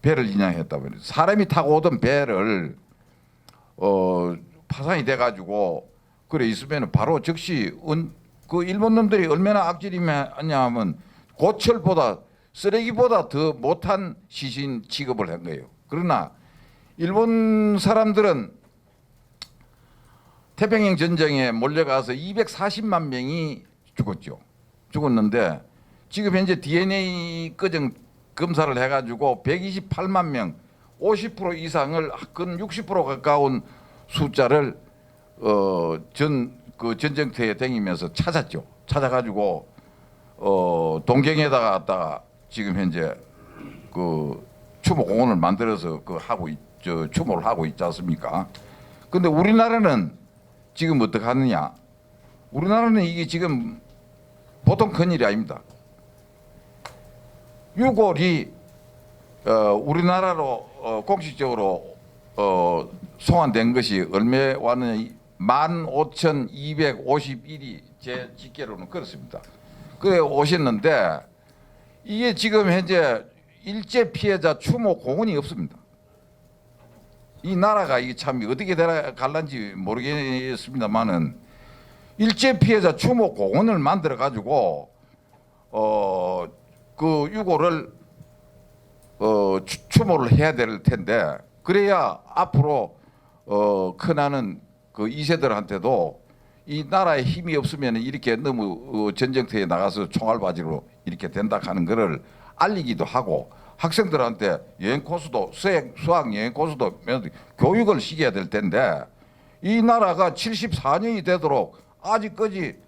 Speaker 5: 배를 인양했다 말이에요. 사람이 타고 오던 배를 파산이 돼가지고 그래 있으면 바로 즉시 그 일본 놈들이 얼마나 악질이냐면 고철보다 쓰레기보다 더 못한 시신 취급을 한 거예요. 그러나 일본 사람들은 태평양 전쟁에 몰려가서 240만 명이 죽었죠. 죽었는데 지금 현재 DNA 끄정 검사를 해가지고 128만 명, 50% 이상을 근 60% 가까운 숫자를 그 전쟁터에 다니면서 찾았죠. 찾아가지고 동경에다가 갖다가 지금 현재 그 추모공원을 만들어서 그 하고 추모를 하고 있지 않습니까? 근데 우리나라는 지금 어떻게 하느냐? 우리나라는 이게 지금 보통 큰일이 아닙니다. 유골이 우리나라로 공식적으로 송환된 것이 얼마 왔느냐? 15,251이 제 집계로는 그렇습니다. 그래 오셨는데 이게 지금 현재 일제 피해자 추모 공원이 없습니다. 이 나라가 이게 참 어떻게 갈란지 모르겠습니다만은 일제 피해자 추모 공원을 만들어 가지고 그 유골을 추모를 해야 될 텐데, 그래야 앞으로 큰하는 그 2세들한테도 이 나라에 힘이 없으면 이렇게 너무 전쟁터에 나가서 총알바지로 이렇게 된다 하는 것을 알리기도 하고, 학생들한테 여행 코스도 수학 여행 코스도 교육을 시켜야 될 텐데, 이 나라가 74년이 되도록 아직까지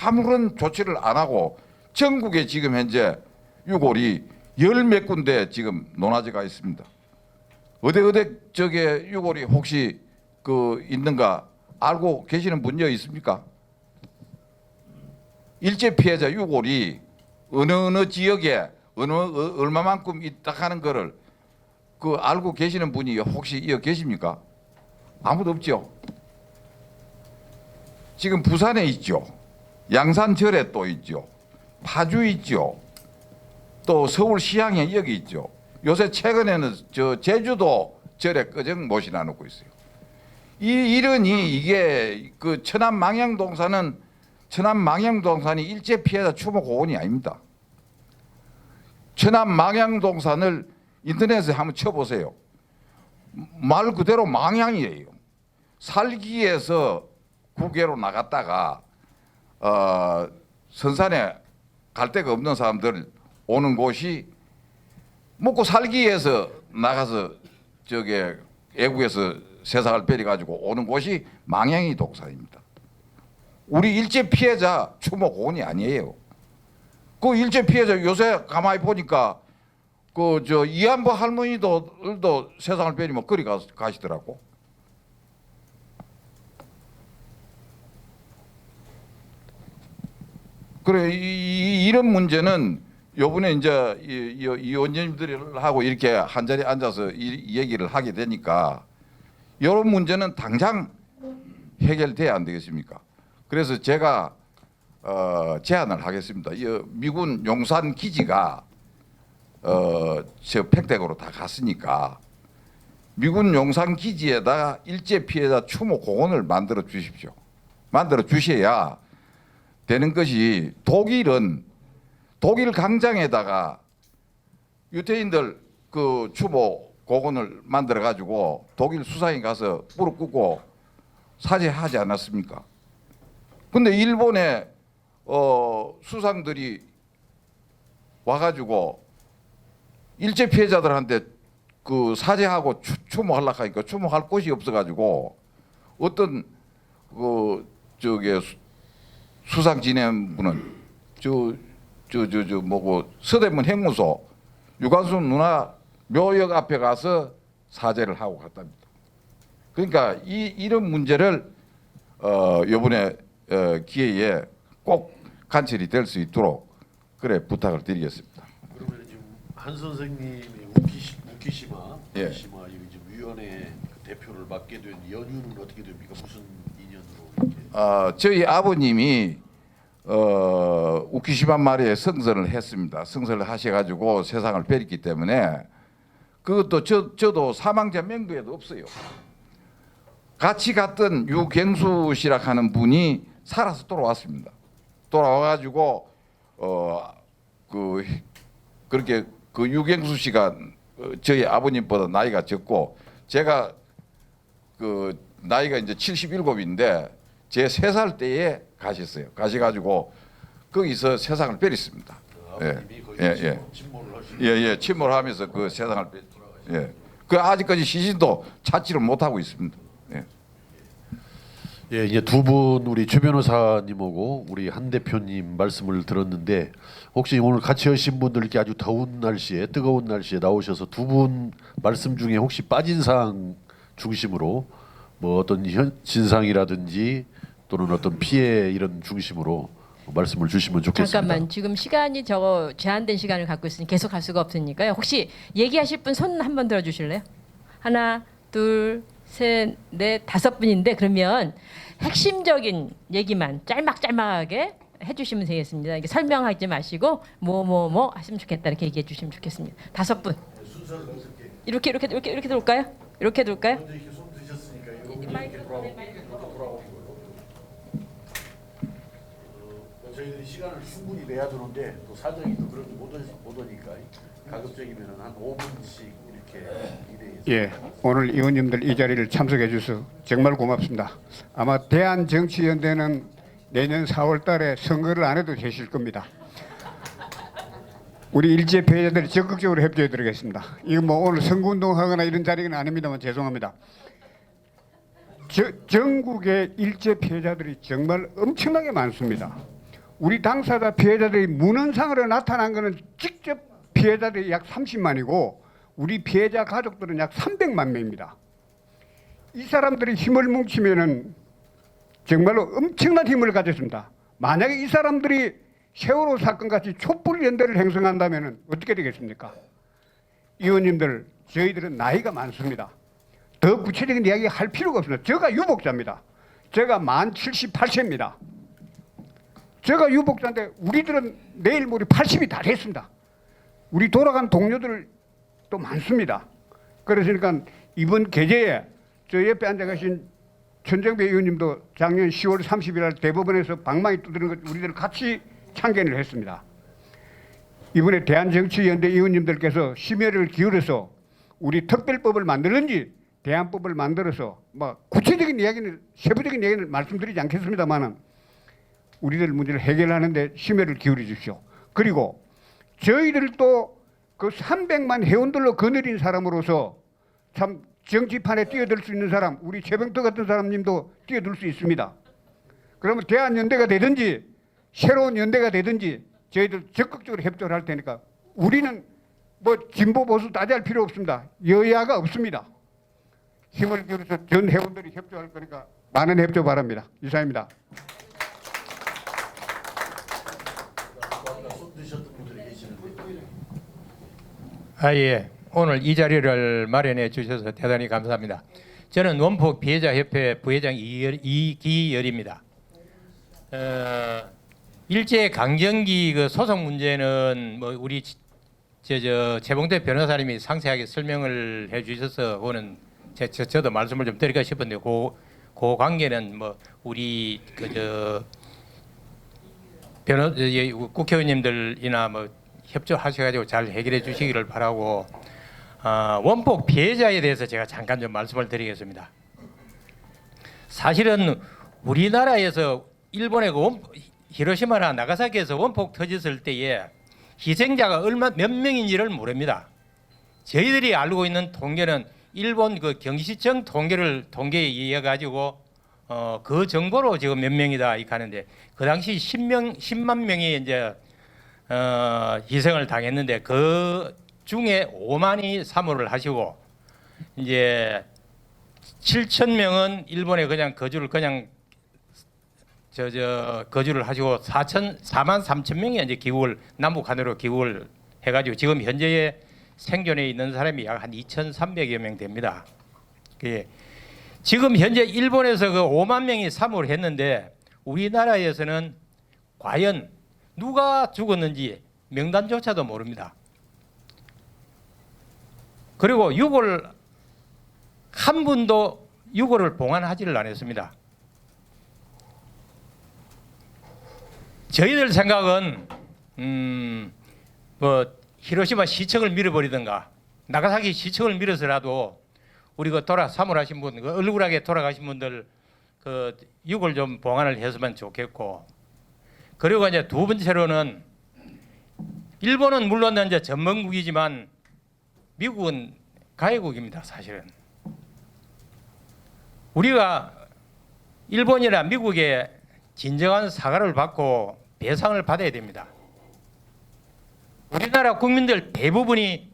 Speaker 5: 아무런 조치를 안 하고 전국에 지금 현재 유골이 10몇 군데 지금 논하지가 있습니다. 어디 저게 유골이 혹시 그 있는가 알고 계시는 분이 있습니까? 일제 피해자 유골이 어느 지역에 얼마만큼 있다 하는 거를 그 알고 계시는 분이 혹시 계십니까? 아무도 없죠. 지금 부산에 있죠. 양산절에 또 있죠. 파주 있죠. 또 서울 시향에 여기 있죠. 요새 최근에는 저 제주도 절에 끄정 못이나 놓고 있어요. 이 일은이 이게 그 천안 망향동산은 천안 망향동산이 일제 피해자 추모 공원이 아닙니다. 천안 망향동산을 인터넷에 한번 쳐보세요. 말 그대로 망향이에요. 살기에서 국외로 나갔다가 선산에 갈 데가 없는 사람들 오는 곳이 먹고 살기 위해서 나가서 저게 외국에서 세상을 베려 가지고 오는 곳이 망향이 동산입니다. 우리 일제 피해자 추모 공원이 아니에요. 그 일제 피해자 요새 가만히 보니까 그 저 이한부 할머니도 세상을 베리면 거리 가시더라고. 그래 이런 문제는 요번에 이제 이 의원님들하고 이렇게 한 자리에 앉아서 이 얘기를 하게 되니까 이런 문제는 당장 해결돼야 안 되겠습니까? 그래서 제가 제안을 하겠습니다. 이 미군 용산 기지가 저 팽택으로 다 갔으니까 미군 용산 기지에다가 일제 피해자 추모 공원을 만들어 주십시오. 만들어 주셔야 되는 것이 독일 광장에다가 유태인들 그 추모 공원을 만들어 가지고 독일 수상에 가서 무릎 꿇고 사죄하지 않았습니까? 근데 일본의 수상들이 와가지고 일제 피해자들한테 그 사죄하고 추모하려고 하니까 추모할 곳이 없어가지고 어떤 그 저게 수상 지낸분은 뭐고 서대문 행무소 유관순 누나 묘역 앞에 가서 사죄를 하고 갔답니다. 그러니까 이런 문제를 이번에 기회에 꼭 간철이 될 수 있도록 그래 부탁을 드리겠습니다.
Speaker 3: 그러면 지금 한 선생님이 우키시마
Speaker 5: 예.
Speaker 3: 지금 위원회 대표를 맡게 된 연유는 어떻게 됩니까? 무슨 인연으로 이렇게?
Speaker 5: 저희 아버님이 우키시마 마을에 성선을 했습니다. 성선을 하셔가지고 세상을 베렸기 때문에 그것도 저도 사망자 명부에도 없어요. 같이 갔던 유경수 씨라 하는 분이 살아서 돌아왔습니다. 돌아와가지고 그렇게 그 유경수 씨가 저희 아버님보다 나이가 적고 제가 그 나이가 이제 77인데 제 3살 때에 가셨어요. 가셔가지고 거기서 세상을 베렸습니다.
Speaker 3: 아버님이 거의 침몰을 하시는.
Speaker 5: 침몰하면서 그 세상을 그 아직까지 시신도 찾지를 못하고 있습니다.
Speaker 3: 예, 이제 두 분 우리 최 변호사님하고 우리 한 대표님 말씀을 들었는데 혹시 오늘 같이 오신 분들 이렇게 아주 더운 날씨에 뜨거운 날씨에 나오셔서 두 분 말씀 중에 혹시 빠진 사항 중심으로 뭐 어떤 진상이라든지 또는 어떤 피해 이런 중심으로 말씀을 주시면 좋겠습니다.
Speaker 2: 잠깐만 지금 시간이 제한된 시간을 갖고 있으니 계속 갈 수가 없으니까요. 혹시 얘기하실 분 손 한번 들어주실래요? 하나, 둘, 셋, 넷, 5분인데 그러면 핵심적인 얘기만 짤막짤막하게 해주시면 되겠습니다. 이게 설명하지 마시고 뭐 하시면 좋겠다 이렇게 얘기해 주시면 좋겠습니다. 5분. 이렇게 들어올까요? 이렇게 들어올까요?
Speaker 3: 저희들이 시간을 충분히 내야 되는데 또 사정이 또 그렇게 못 오니까 가급적이면 한 5분씩 이렇게 일회에서.
Speaker 6: 예, 오늘 의원님들 이 자리를 참석해 주셔서 정말 고맙습니다. 아마 대한정치연대는 내년 4월 달에 선거를 안 해도 되실 겁니다. 우리 일제 피해자들이 적극적으로 협조해 드리겠습니다. 이거 뭐 오늘 선거운동하거나 이런 자리는 아닙니다만 죄송합니다. 전국의 일제 피해자들이 정말 엄청나게 많습니다. 우리 당사자 피해자들이 문헌상으로 나타난 것은 직접 피해자들이 약 30만이고 우리 피해자 가족들은 약 300만 명입니다. 이 사람들이 힘을 뭉치면은 정말로 엄청난 힘을 가졌습니다. 만약에 이 사람들이 세월호 사건 같이 촛불 연대를 행성한다면은 어떻게 되겠습니까? 의원님들, 저희들은 나이가 많습니다. 더 구체적인 이야기 할 필요가 없습니다. 제가 유복자입니다. 제가 만 78세입니다. 제가 유복자인데 우리들은 내일 모레 80이 다 됐습니다. 우리 돌아간 동료들 또 많습니다. 그러니까 이번 계제에 저 옆에 앉아 계신 천정배 의원님도 작년 10월 30일 날 대법원에서 방망이 두드리는 것 우리들 같이 참견을 했습니다. 이번에 대한정치연대 의원님들께서 심혈을 기울여서 우리 특별법을 만들든지 대안법을 만들어서 뭐 구체적인 이야기는 세부적인 이야기는 말씀드리지 않겠습니다만은 우리들 문제를 해결하는데 심혈을 기울여 주십시오. 그리고 저희들도 그 300만 회원들로 거느린 사람으로서 참 정치판에 뛰어들 수 있는 사람, 우리 최병터 같은 사람님도 뛰어들 수 있습니다. 그러면 대한연대가 되든지 새로운 연대가 되든지 저희들 적극적으로 협조를 할 테니까 우리는 뭐 진보 보수 따지할 필요 없습니다. 여야가 없습니다. 힘을 기울여서 전 회원들이 협조할 거니까 많은 협조 바랍니다. 이상입니다.
Speaker 7: 예. 오늘 이 자리를 마련해 주셔서 대단히 감사합니다. 저는 원폭 피해자협회 부회장 이기열입니다. 일제 강점기 그 소송 문제는 뭐 우리 최봉태 변호사님이 상세하게 설명을 해주셔서 오는 저도 말씀을 좀 드릴까 싶은데 그 관계는 뭐 우리 국회의원님들이나 뭐 협조하셔가지고 잘 해결해 주시기를 바라고 원폭 피해자에 대해서 제가 잠깐 좀 말씀을 드리겠습니다. 사실은 우리나라에서 일본의 히로시마나 나가사키에서 원폭 터졌을 때에 희생자가 몇 명인지를 모릅니다. 저희들이 알고 있는 통계는 일본 그 경시청 통계에 의해 가지고 그 정보로 지금 몇 명이다 이렇게 하는데 그 당시 10만 명이 이제 희생을 당했는데 그 중에 5만이 사모를 하시고 이제 7천 명은 일본에 그냥 거주를 하시고 4만 3천 명이 이제 귀국을 남북한으로 귀국을 해가지고 지금 현재의 생존에 있는 사람이 약 한 2,300여 명 됩니다. 지금 현재 일본에서 그 5만 명이 사모를 했는데 우리나라에서는 과연 누가 죽었는지 명단조차도 모릅니다. 그리고 한 분도 유골을 봉안하지를 않았습니다. 저희들 생각은 뭐 히로시마 시청을 밀어버리든가 나가사키 시청을 밀어서라도 우리 그 사물하신 분, 그 얼굴하게 돌아가신 분들 그 유골 좀 봉안을 했으면 좋겠고, 그리고 이제 두 번째로는 일본은 물론 이제 전범국이지만 미국은 가해국입니다. 사실은 우리가 일본이나 미국의 진정한 사과를 받고 배상을 받아야 됩니다. 우리나라 국민들 대부분이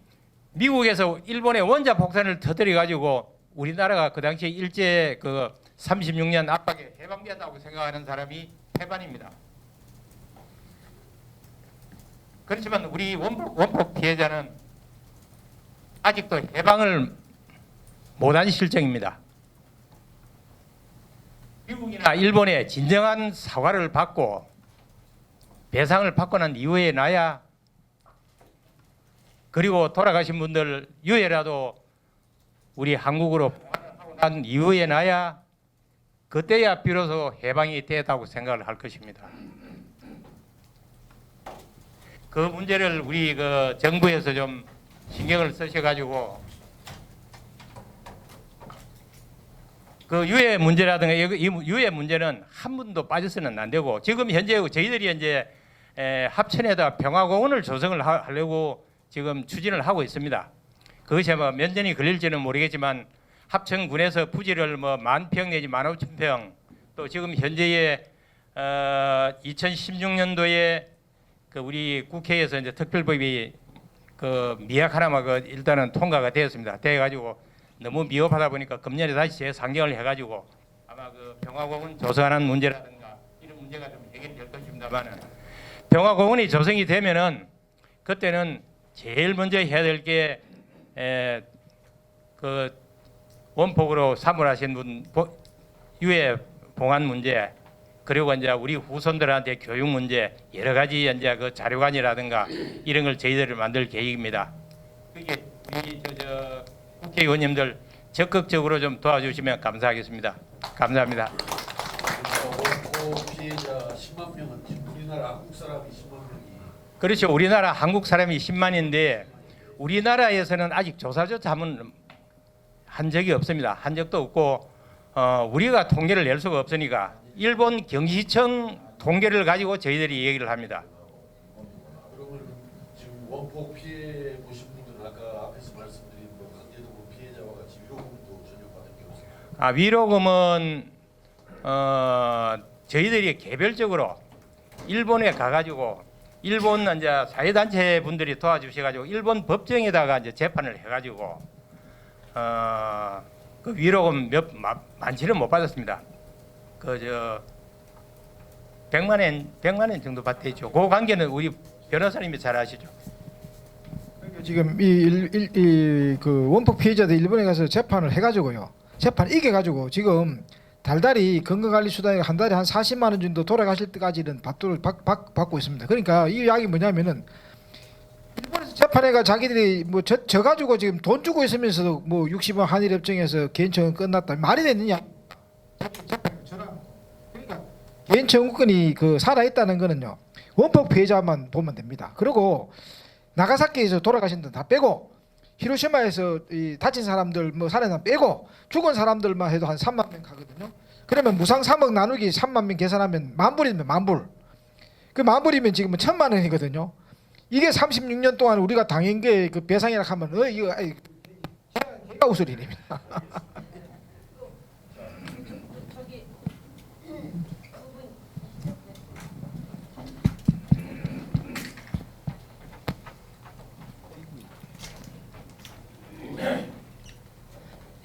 Speaker 7: 미국에서 일본의 원자 폭탄을 터뜨려 가지고 우리나라가 그 당시에 일제 그 36년 압박에 해방되었다고 생각하는 사람이 태반입니다. 그렇지만 우리 원폭 피해자는 아직도 해방을 못한 실정입니다. 미국이나 일본의 진정한 사과를 받고 배상을 받고 난 이후에 나야, 그리고 돌아가신 분들 유해라도 우리 한국으로 하고 난 이후에 나야 그때야 비로소 해방이 되었다고 생각을 할 것입니다. 그 문제를 우리 그 정부에서 좀 신경을 쓰셔가지고 그 유해 문제라든가 이 유해 문제는 한 분도 빠져서는 안 되고, 지금 현재 저희들이 이제 합천에다 평화공원을 조성을 하려고 지금 추진을 하고 있습니다. 그것이 뭐 몇 년이 걸릴지는 모르겠지만 합천군에서 부지를 뭐 10,000평 내지 15,000평, 또 지금 현재의 2016년도에 그 우리 국회에서 이제 특별법이 그 미약 하나만 그 일단은 통과가 되었습니다. 돼가지고 너무 미흡하다 보니까 금년에 다시 재상정을 해가지고 아마 그 평화공원 조성하는 문제라든가 이런 문제가 좀 해결될 것입니다만은, 평화공원이 조성이 되면은 그때는 제일 먼저 해야 될 게 그 원폭으로 사물하신 분 유해 봉안 문제, 그리고 이제 우리 후손들한테 교육 문제, 여러 가지 이제 그 자료관이라든가 이런 걸 저희들이 만들 계획입니다. 그게 우리 국회의원님들 적극적으로 좀 도와주시면 감사하겠습니다. 감사합니다.
Speaker 3: 원포 피해자 10만 명은 지금 우리나라 한국 사람이 10만 명이.
Speaker 7: 그렇죠. 우리나라 한국 사람이 10만인데 우리나라에서는 아직 조사조차 한 적이 없습니다. 한 적도 없고 우리가 통계를 낼 수가 없으니까 일본 경시청 통계를 가지고 저희들이 얘기를 합니다.
Speaker 3: 그러면 지금 원폭 피해 보신 분들은 아까 앞에서 말씀드린 뭐 강제동원 피해자와 같이 위로금도 전혀 받은 게 없습니다.
Speaker 7: 위로금은 저희들이 개별적으로 일본에 가가지고 일본 이제 사회단체 분들이 도와주셔가지고 일본 법정에다가 이제 재판을 해가지고 그 위로금 많지는 못 받았습니다. 그저 100만 원 정도 받았죠. 그 관계는 우리 변호사님이 잘 아시죠.
Speaker 4: 지금 그 원폭 피해자들 일본에 가서 재판을 해가지고요. 재판 이겨가지고 지금 달달이 건강관리수당이 한 달에 한 40만 원 정도 돌아가실 때까지는 받고 있습니다. 그러니까 이 이야기 뭐냐면은 일본에서 재판해가 자기들이 뭐 져가지고 지금 돈 주고 있으면서도 뭐 60원 한일협정에서 개인청은 끝났다 말이 되느냐? 그러니까 개인청구권이 그 살아 있다는 거는요 원폭 피해자만 보면 됩니다. 그리고 나가사키에서 돌아가신 분 다 빼고 히로시마에서 이 다친 사람들 뭐 살해나 빼고 죽은 사람들만 해도 한 3만 명 가거든요. 그러면 무상 3억 나누기 3만 명 계산하면 만불이면 만불. 그 만불이면 지금은 1,000만 원이거든요. 이게 36년 동안 우리가 당한 게 그 배상이라 하면 이거 개가 우스리입니다.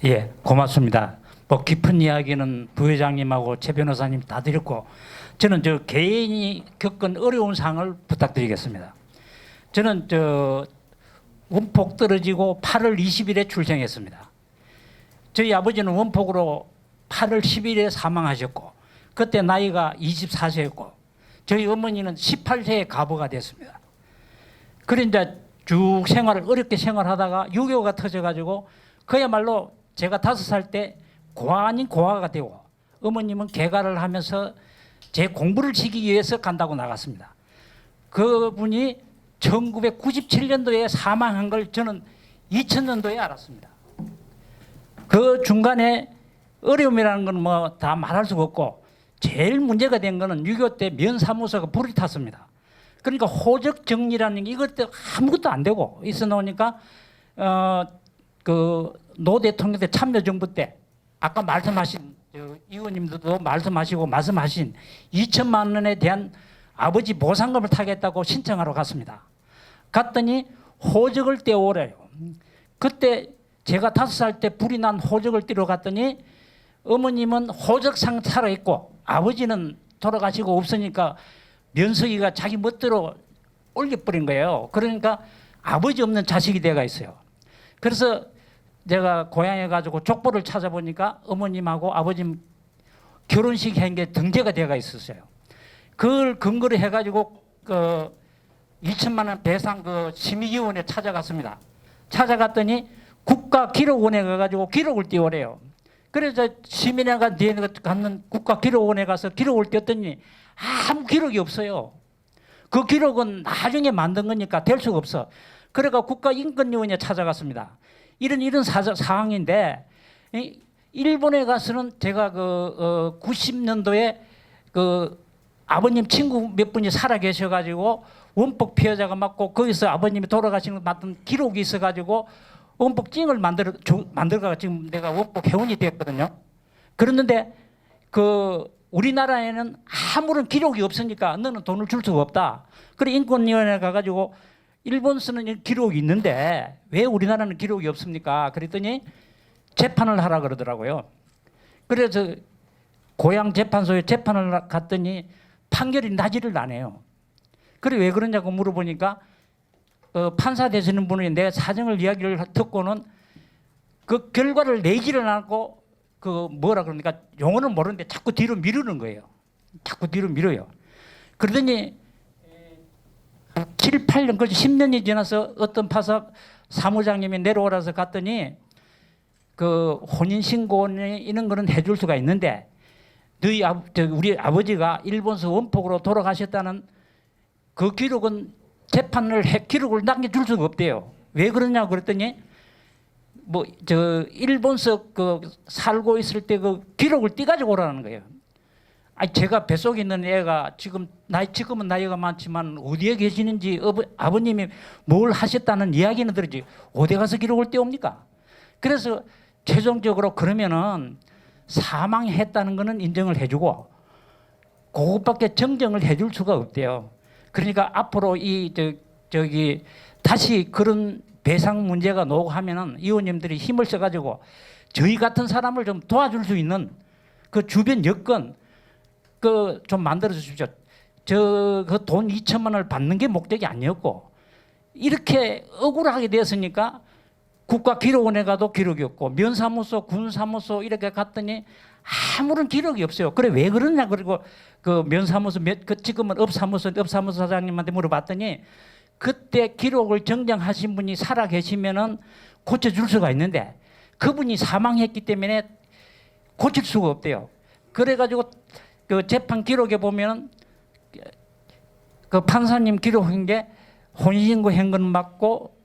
Speaker 8: 예, 고맙습니다. 뭐 깊은 이야기는 부회장님하고 최 변호사님 다 드렸고 저는 저 개인이 겪은 어려운 상을 부탁드리겠습니다. 저는 저 원폭 떨어지고 8월 20일에 출생했습니다. 저희 아버지는 원폭으로 8월 10일에 사망하셨고 그때 나이가 24세였고 저희 어머니는 18세에 가부가 됐습니다. 그래 이제 쭉 어렵게 생활하다가 6.25가 터져가지고 그야말로 제가 5살 때 고아 아닌 고아가 되고 어머님은 개가를 하면서 제 공부를 시키기 위해서 간다고 나갔습니다. 그분이 1997년도에 사망한 걸 저는 2000년도에 알았습니다. 그 중간에 어려움이라는 건 뭐 다 말할 수가 없고 제일 문제가 된 거는 6.25 때 면사무소가 불이 탔습니다. 그러니까 호적 정리라는 게 이것 때문에 아무것도 안 되고 있어 놓으니까 그 노 대통령 때 참여정부 때 아까 말씀하신 이 의원님들도 말씀하신 2천만 원에 대한 아버지 보상금을 타겠다고 신청하러 갔습니다. 갔더니 호적을 떼오래요. 그때 제가 5살 때 불이 난 호적을 떼러 갔더니 어머님은 호적상 살아있고 아버지는 돌아가시고 없으니까 면석이가 자기 멋대로 올려버린 거예요. 그러니까 아버지 없는 자식이 돼가 있어요. 그래서 제가 고향에 가지고 족보를 찾아보니까 어머님하고 아버님 결혼식 한 게 등재가 돼가 있었어요. 그걸 근거로 해가지고 그 2천만 원 배상 그 심의위원회 찾아갔습니다. 찾아갔더니 국가기록원에 가가지고 기록을 띄우래요. 그래서 시민회가 뒤에 갔는 국가기록원에 가서 기록을 띄웠더니 아무 기록이 없어요. 그 기록은 나중에 만든 거니까 될 수가 없어. 그래가 국가인권위원회에 찾아갔습니다. 이런 사항인데 일본에 가서는 제가 그 90년도에 그 아버님 친구 몇 분이 살아 계셔가지고 원폭 피해자가 맞고 거기서 아버님이 돌아가신 걸 맡은 기록이 있어가지고 원폭증을 만들어가 지금 내가 원폭 회원이 됐거든요. 그랬는데 그 우리나라에는 아무런 기록이 없으니까 너는 돈을 줄 수가 없다. 그래 인권위원회 가가지고 일본 쓰는 기록이 있는데 왜 우리나라는 기록이 없습니까? 그랬더니 재판을 하라 그러더라고요. 그래서 고향 재판소에 재판을 갔더니 판결이 나지를 않아요. 그래 왜 그러냐고 물어보니까 판사 되시는 분이 내 사정을 이야기를 듣고는 그 결과를 내지를 않고 그 뭐라 그러니까 용어는 모르는데 자꾸 뒤로 미루는 거예요. 자꾸 뒤로 미뤄요. 그러더니 7, 8년, 그렇지 10년이 지나서 어떤 판사 사무장님이 내려오라서 갔더니 그 혼인 신고는 이런 거는 해줄 수가 있는데 우리 아버지가 일본서 원폭으로 돌아가셨다는 그 기록은 기록을 남겨줄 수가 없대요. 왜 그러냐고 그랬더니 뭐 저 일본서 그 살고 있을 때 그 기록을 떼가지고 오라는 거예요. 아니 제가 뱃속에 있는 애가 지금은 나이가 많지만 어디에 계시는지 아버님이 뭘 하셨다는 이야기는 들었지 어디 가서 기록을 떼옵니까? 그래서 최종적으로 그러면은 사망했다는 거는 인정을 해주고 그것밖에 정정을 해줄 수가 없대요. 그러니까 앞으로 저기 다시 그런 배상 문제가 나오고 하면은 의원님들이 힘을 써가지고 저희 같은 사람을 좀 도와줄 수 있는 그 주변 여건 그 좀 만들어 주십시오. 저 그 돈 2천만 원을 받는 게 목적이 아니었고 이렇게 억울하게 되었으니까 국가기록원에 가도 기록이 없고 면사무소, 군사무소 이렇게 갔더니 아무런 기록이 없어요. 그래 왜 그러냐 그리고 그 면사무소 그 지금은 업사무소 사장님한테 물어봤더니 그때 기록을 정정하신 분이 살아 계시면은 고쳐줄 수가 있는데 그분이 사망했기 때문에 고칠 수가 없대요. 그래가지고 그 재판 기록에 보면은 그 판사님 기록한 게 혼인신고 한 건 맞고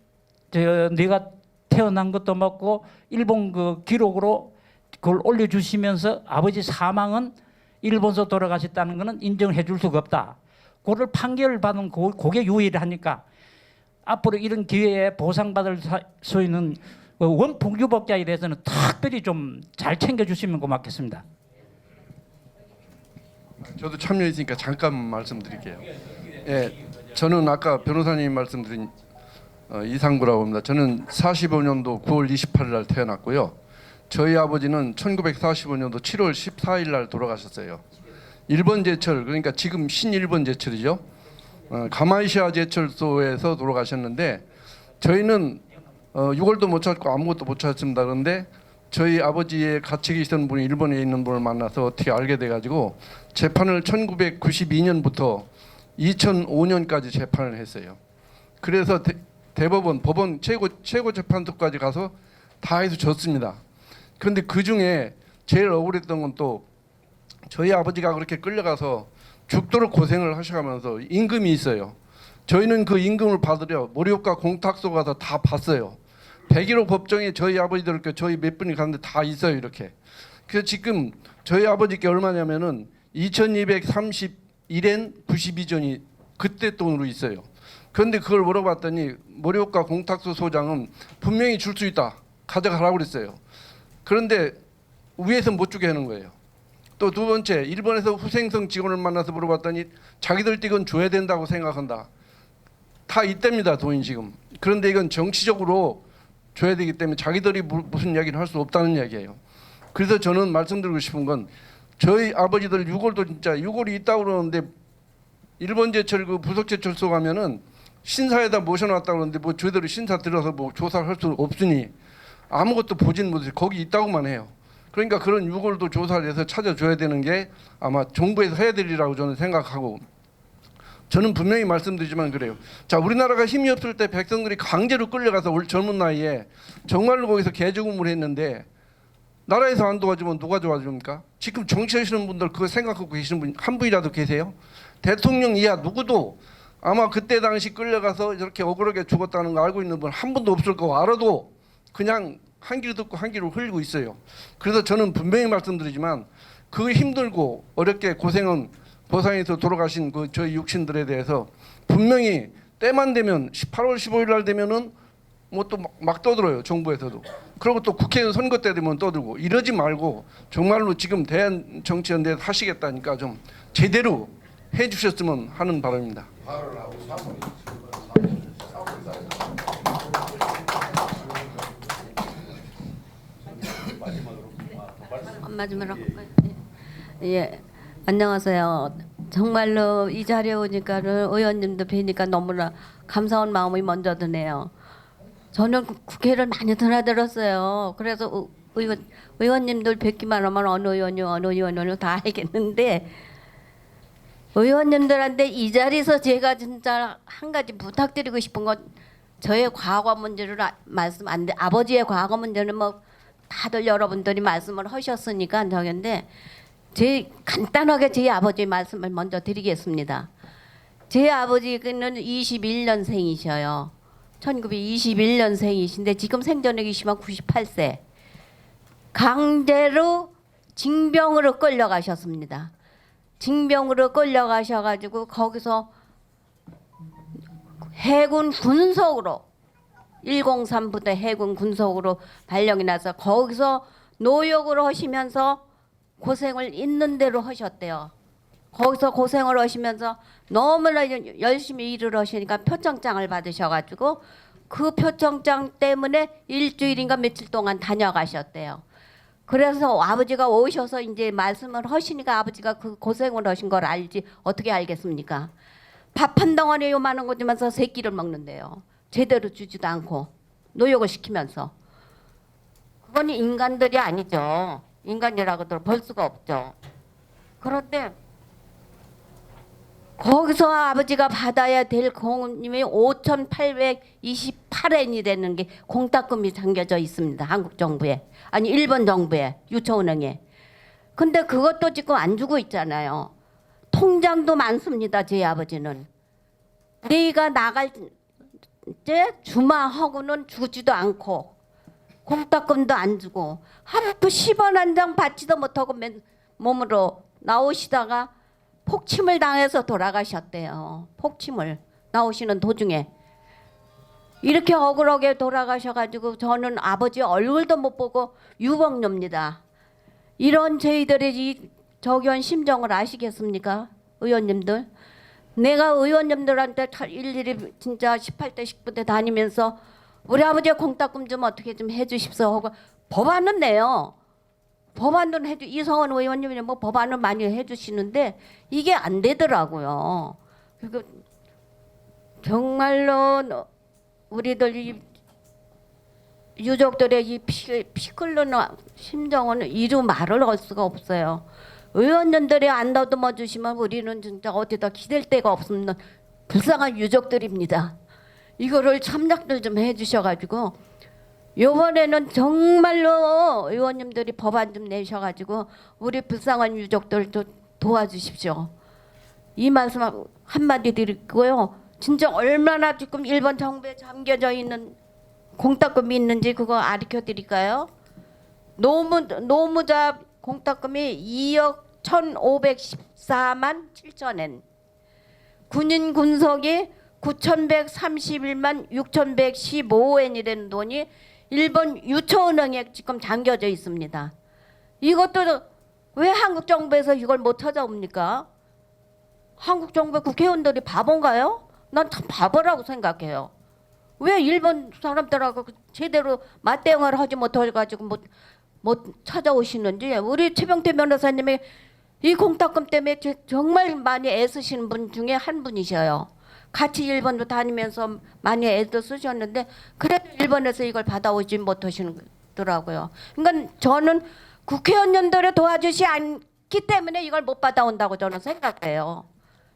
Speaker 8: 네가 태어난 것도 맞고 일본 그 기록으로 그걸 올려주시면서 아버지 사망은 일본서 돌아가셨다는 거는 인정해 줄 수가 없다. 그걸 판결을 받은 그게 유일하니까 앞으로 이런 기회에 보상받을 수 있는 원폭 유복자에 대해서는 특별히 좀 잘 챙겨주시면 고맙겠습니다.
Speaker 9: 저도 참여했으니까 잠깐 말씀드릴게요. 예, 저는 아까 변호사님 말씀드린 이상구라고 합니다. 저는 45년도 9월 28일 날 태어났고요. 저희 아버지는 1945년도 7월 14일 날 돌아가셨어요. 일본 제철, 그러니까 지금 신일본 제철이죠. 가마이시아 제철소에서 돌아가셨는데 저희는 6월도 못 찾고 아무것도 못 찾았습니다. 그런데 저희 아버지의 같이 계시던 분이 일본에 있는 분을 만나서 어떻게 알게 돼가지고 재판을 1992년부터 2005년까지 재판을 했어요. 그래서 대법원, 법원 최고 재판소까지 가서 다 해서 졌습니다. 그런데 그 중에 제일 억울했던 건 또 저희 아버지가 그렇게 끌려가서 죽도록 고생을 하셔가면서 임금이 있어요. 저희는 그 임금을 받으려 모리오카 공탁소 가서 다 봤어요. 101호 법정에 저희 아버지들 저희 몇 분이 갔는데 다 있어요 이렇게. 그래서 지금 저희 아버지께 얼마냐면은 2231엔 92전이 그때 돈으로 있어요. 그런데 그걸 물어봤더니 모리오카 공탁소 소장은 분명히 줄 수 있다 가져가라고 그랬어요. 그런데 위에서 못 주게 하는 거예요. 또 두 번째, 일본에서 후생성 직원을 만나서 물어봤더니 자기들 이건 줘야 된다고 생각한다. 다 이때입니다 돈이 지금. 그런데 이건 정치적으로 줘야 되기 때문에 자기들이 무슨 이야기를 할 수 없다는 이야기예요. 그래서 저는 말씀드리고 싶은 건 저희 아버지들 6월도 진짜 6월이 있다고 그러는데 일본 제철 그 부속제철소 가면은 신사에다 모셔놨다고 그러는데 뭐 저희들이 신사 들어서 뭐 조사를 할 수 없으니 아무것도 보진 못해요. 거기 있다고만 해요. 그러니까 그런 6월도 조사를 해서 찾아줘야 되는 게 아마 정부에서 해야 될 일이라고 저는 생각하고 저는 분명히 말씀드리지만 그래요. 자, 우리나라가 힘이 없을 때 백성들이 강제로 끌려가서 젊은 나이에 정말로 거기서 개죽음을 했는데 나라에서 안 도와주면 누가 도와줍니까? 지금 정치하시는 분들 그거 생각하고 계시는 분 한 분이라도 계세요? 대통령 이하 누구도 아마 그때 당시 끌려가서 이렇게 억울하게 죽었다는 거 알고 있는 분 한 분도 없을 거고 알아도 그냥 한 귀로 듣고 한 귀로 흘리고 있어요. 그래서 저는 분명히 말씀드리지만 그 힘들고 어렵게 고생한 보상에서 돌아가신 그 저희 육신들에 대해서 분명히 때만 되면 8월 15일 날 되면은 뭐 또 막 떠들어요 정부에서도. 그리고 또 국회의원 선거 때 되면 떠들고 이러지 말고 정말로 지금 대한정치연대 하시겠다니까 좀 제대로 해주셨으면 하는 바람입니다.
Speaker 10: 마지막으로 예, 안녕하세요. 정말로 이 자리에 오니까는 의원님도 뵈니까 너무나 감사한 마음이 먼저 드네요. 저는 국회를 많이 드나들었어요. 그래서 의원님들 뵙기만 하면 어느 의원이요 다 알겠는데 의원님들한테 이 자리에서 제가 진짜 한 가지 부탁드리고 싶은 건 저의 과거 문제를 말씀 안 돼. 아버지의 과거 문제는 뭐 다들 여러분들이 말씀을 하셨으니까 저건데 제 간단하게 제 아버지 말씀을 먼저 드리겠습니다. 제 아버지는 21년생이셔요. 1921년생이신데 지금 생전역이시면 98세. 강제로 징병으로 끌려가셨습니다. 징병으로 끌려가셔가지고 거기서 해군 군속으로 103부대 해군 군속으로 발령이 나서 거기서 노역을 하시면서 고생을 있는 대로 하셨대요. 거기서 고생을 하시면서 너무나 열심히 일을 하시니까 표창장을 받으셔가지고 그 표창장 때문에 일주일인가 며칠 동안 다녀가셨대요. 그래서 아버지가 오셔서 이제 말씀을 하시니까 아버지가 그 고생을 하신 걸 알지 어떻게 알겠습니까? 밥 한 덩어리 요만한 거 주면서 세 끼를 먹는데요. 제대로 주지도 않고 노역을 시키면서. 그건 인간들이 아니죠. 인간이라고도 볼 수가 없죠. 그런데 거기서 아버지가 받아야 될 공임이 5,828엔이 되는 게 공탁금이 잠겨져 있습니다. 한국 정부에. 아니 일본 정부에. 유초은행에. 근데 그것도 지금 안 주고 있잖아요. 통장도 많습니다. 제 아버지는. 내가 나갈 때 주마하고는 주지도 않고 공탁금도 안 주고 하루도 10원 한 장 받지도 못하고 몸으로 나오시다가 폭침을 당해서 돌아가셨대요. 폭침을 나오시는 도중에 이렇게 억울하게 돌아가셔가지고 저는 아버지 얼굴도 못 보고 유복녀입니다. 이런 저희들의 이 적연 심정을 아시겠습니까? 의원님들. 내가 의원님들한테 일일이 진짜 18대 19대 다니면서 우리 아버지 공탁금 좀 어떻게 좀 해주십시오 하고 법안은 내요. 법안은 이성원 의원님이 뭐 법안을 많이 해주시는데 이게 안 되더라고요. 그리고 정말로 우리들 이 유족들의 이 피 끓는 심정은 이루 말을 할 수가 없어요. 의원님들이 안 더듬어 주시면 우리는 진짜 어디다 기댈 데가 없는 불쌍한 유족들입니다. 이거를 참작들 좀 해주셔가지고 이번에는 정말로 의원님들이 법안 좀 내셔가지고 우리 불쌍한 유족들 좀 도와주십시오. 이 말씀 한마디 드리고요. 진짜 얼마나 지금 일본 정부에 잠겨져 있는 공탁금이 있는지 그거 가르쳐 드릴까요? 노무자 공탁금이 2억 1,514만 7천엔, 군인 군속이 9,131만 6,115엔이 되는 돈이 일본 유초은행에 지금 잠겨져 있습니다. 이것도 왜 한국 정부에서 이걸 못 찾아옵니까? 한국 정부 국회의원들이 바본가요? 난 참 바보라고 생각해요. 왜 일본 사람들하고 제대로 맞대응을 하지 못해가지고 못 찾아오시는지. 우리 최병태 변호사님이 이 공탁금 때문에 정말 많이 애쓰시는 분 중에 한 분이셔요. 같이 일본도 다니면서 많이 애도 쓰셨는데 그래도 일본에서 이걸 받아오지 못하시더라고요. 그러니까 저는 국회의원님들을 도와주시 않기 때문에 이걸 못 받아온다고 저는 생각해요.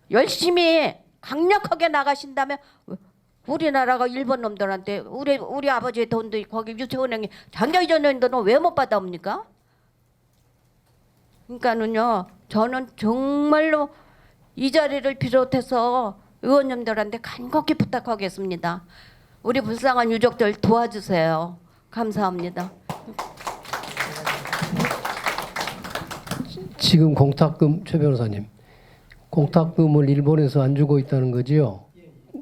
Speaker 10: 열심히 강력하게 나가신다면 우리나라가 일본 놈들한테 우리 아버지의 돈도 거기 유치원행에 장려이전 돈은 왜 못 받아옵니까? 그러니까는요, 저는 정말로 이 자리를 비롯해서 의원님들한테 간곡히 부탁하겠습니다. 우리 불쌍한 유족들 도와주세요. 감사합니다.
Speaker 11: 지금 공탁금 최 변호사님, 공탁금을 일본에서 안 주고 있다는 거지요?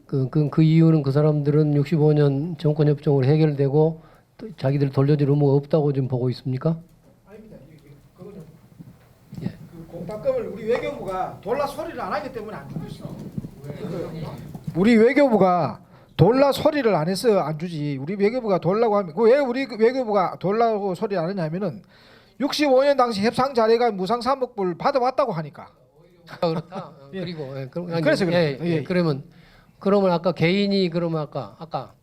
Speaker 11: 그 이유는 그 사람들은 65년 정권협정으로 해결되고 자기들 돌려줄 의무가 없다고 지금 보고 있습니까?
Speaker 4: 아닙니다. 그거는 그 공탁금을 우리 외교부가 돌라 소리를 안 하기 때문에 안 주고 있어. 우리 외교부가 돌라 소리를 안 해서 안 주지. 우리 외교부가 돌라고 하면 왜 우리 외교부가 돌라고 소리 안 하냐면은 65년 당시 협상 자료가 무상 3억 불 받아왔다고 하니까.
Speaker 11: 그렇다.
Speaker 4: 예.
Speaker 11: 그리고
Speaker 4: 그래서
Speaker 11: 예,
Speaker 4: 그래요. 예.
Speaker 11: 그러면 아까 개인이 그러면 아까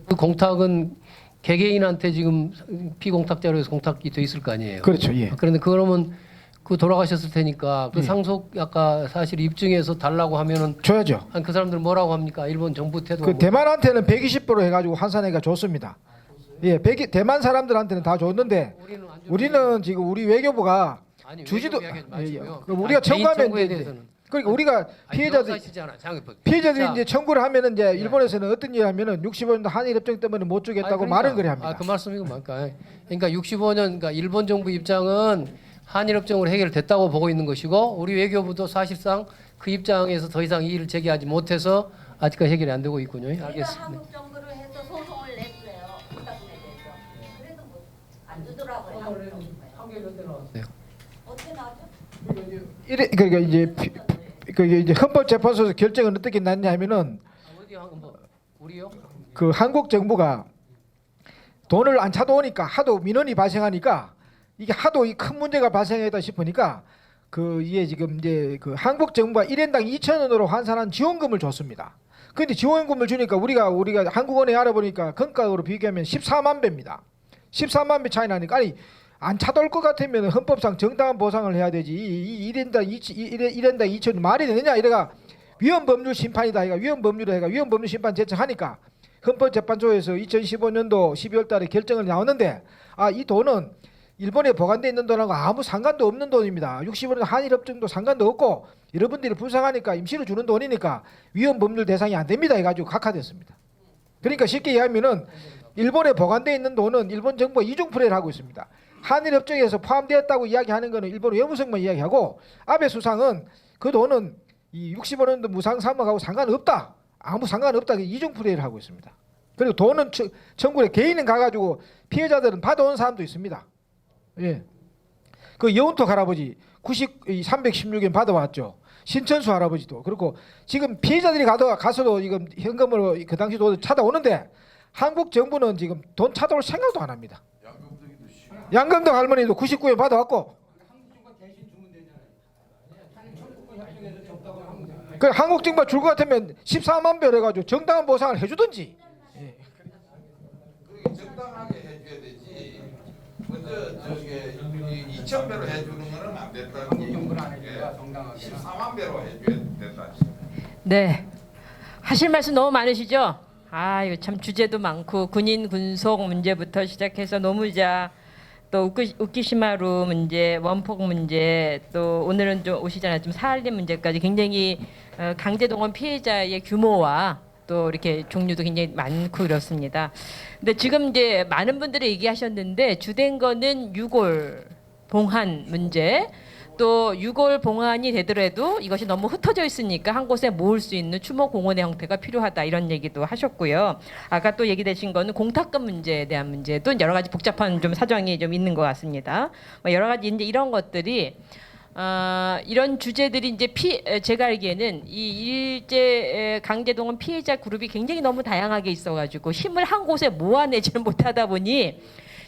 Speaker 11: 그 공탁은 개개인한테 지금 피공탁자료에서 공탁이 돼 있을 거 아니에요.
Speaker 4: 그렇죠. 예.
Speaker 11: 그런데 그러면 그 돌아가셨을 테니까 그
Speaker 4: 예.
Speaker 11: 상속 아까 사실 입증해서 달라고 하면은
Speaker 4: 줘야죠.
Speaker 11: 그 사람들은 뭐라고 합니까? 일본 정부 태도.
Speaker 4: 그 대만한테는 120% 해가지고 환산해가 줬습니다. 예, 대만 사람들한테는 다 줬는데 우리는 지금 우리 외교부가 주지도 우리가 청구하면 이제 그러니까 우리가 피해자들이 이제 청구를 하면은 이제 일본에서는 어떤 일을 하면은 65년도 한일 협정 때문에 못 주겠다고 말은 그래 합니다.
Speaker 11: 그 말씀이 뭘까요? 그러니까 65년 그러니까 일본 정부 입장은 한일 협정으로 해결됐다고 보고 있는 것이고 우리 외교부도 사실상 그 입장에서 더 이상 이의를 제기하지 못해서 아직까지 해결이 안 되고 있군요. 알겠습니다.
Speaker 10: 한국 정부를 해서 소송을 냈어요. 부탁금에 대해서. 그래도 뭐 안 주더라고요. 어떻게 나왔죠?
Speaker 4: 이래 그러니까 이제 그게 이제 헌법재판소에서 결정은 어떻게 났냐면은
Speaker 11: 우리요?
Speaker 4: 그 한국 정부가 돈을 안 차도오니까 하도 민원이 발생하니까 이게 하도 이 큰 문제가 발생했다 싶으니까 그 이게 지금 이제 그 한국 정부가 1인당 2,000원으로 환산한 지원금을 줬습니다. 근데 지원금을 주니까 우리가 한국은행에 알아보니까 건가로 비교하면 14만 배입니다. 14만 배 차이 나니까 아니 안 차돌 것 같으면 헌법상 정당한 보상을 해야 되지. 이 1인당 2,000원 말이 되느냐 이래가 위헌법률 심판이다. 이가 위헌법률을 해가 위헌법률 심판 제청하니까 헌법재판소에서 2015년도 12월 달에 결정을 나왔는데 이 돈은 일본에 보관돼 있는 돈하고 아무 상관도 없는 돈입니다. 65년 한일협정도 상관도 없고 여러분들이 불쌍하니까 임시로 주는 돈이니까 위헌법률 대상이 안 됩니다 해가지고 각하됐습니다. 그러니까 쉽게 얘기하면은 일본에 보관돼 있는 돈은 일본 정부가 이중 플레이를 하고 있습니다. 한일협정에서 포함되었다고 이야기하는 것은 일본 외무성만 이야기하고 아베 수상은 그 돈은 이 65년도 무상 사망하고 상관없다. 아무 상관없다. 이중 플레이를 하고 있습니다. 그리고 돈은 청구에 개인은 가가지고 피해자들은 받아온 사람도 있습니다. 예. 그 여운톡 할아버지 316엔 받아왔죠. 신천수 할아버지도 그렇고 지금 피해자들이 가서도 이건 현금으로 그 당시 돈 찾아오는데 한국 정부는 지금 돈 찾아올 생각도 안 합니다. 양금동 할머니도 99엔 받아왔고 그 한국 정부가 줄 것 같으면 14만 배를 해가지고 정당한 보상을 해주든지
Speaker 5: 적당하게 해줘야 되지. 먼저 저게 2,000배로 해주는 거는 안 된다는 얘기죠. 14만 배로 해줘야 된다.
Speaker 2: 네, 하실 말씀 너무 많으시죠? 이거 참 주제도 많고 군인 군속 문제부터 시작해서 노무자 또 우키시마루 문제, 원폭 문제, 또 오늘은 좀 오시잖아요. 좀 사할린 문제까지 굉장히 강제동원 피해자의 규모와 또 이렇게 종류도 굉장히 많고 이렇습니다. 근데 지금 이제 많은 분들이 얘기하셨는데 주된 거는 유골 봉한 문제. 또 유골 봉환이 되더라도 이것이 너무 흩어져 있으니까 한 곳에 모을 수 있는 추모 공원의 형태가 필요하다 이런 얘기도 하셨고요. 아까 또 얘기되신 거는 공탁금 문제에 대한 문제도 여러 가지 복잡한 좀 사정이 좀 있는 것 같습니다. 여러 가지 이제 이런 것들이 이런 주제들이 이제 제가 알기에는 이 일제 강제동원 피해자 그룹이 굉장히 너무 다양하게 있어가지고 힘을 한 곳에 모아내지는 못하다 보니.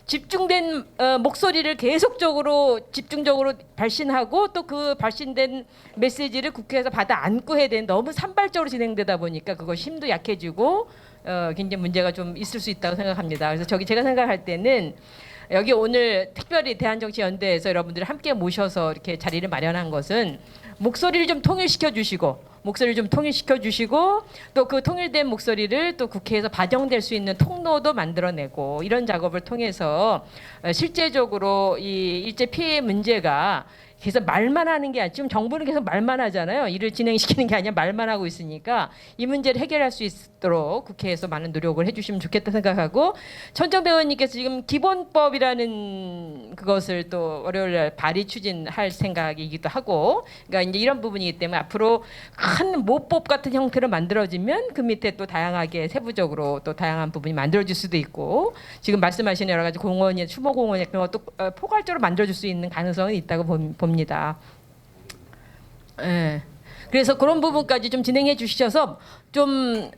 Speaker 2: 집중된 목소리를 계속적으로 집중적으로 발신하고 또 그 발신된 메시지를 국회에서 받아 안고 해야 되는 너무 산발적으로 진행되다 보니까 그거 힘도 약해지고 굉장히 문제가 좀 있을 수 있다고 생각합니다. 그래서 제가 생각할 때는 여기 오늘 특별히 대한정치연대에서 여러분들을 함께 모셔서 이렇게 자리를 마련한 것은 목소리를 좀 통일시켜 주시고 또 그 통일된 목소리를 또 국회에서 반영될 수 있는 통로도 만들어내고 이런 작업을 통해서 실제적으로 이 일제 피해 문제가 계속 말만 하는 게 아니라 지금 정부는 계속 말만 하잖아요. 일을 진행시키는 게 아니라 말만 하고 있으니까 이 문제를 해결할 수 있도록 국회에서 많은 노력을 해주시면 좋겠다 생각하고 천정배 의원님께서 지금 기본법이라는 그것을 또 월요일날 발의 추진할 생각이기도 하고 그러니까 이제 이런 부분이기 때문에 앞으로 큰 모법 같은 형태로 만들어지면 그 밑에 또 다양하게 세부적으로 또 다양한 부분이 만들어질 수도 있고 지금 말씀하신 여러 가지 공원이 추모 공원이 그런 것도 포괄적으로 만들어질 수 있는 가능성은 있다고 봅니다. 예. 그래서 그런 부분까지 좀 진행해 주셔서 좀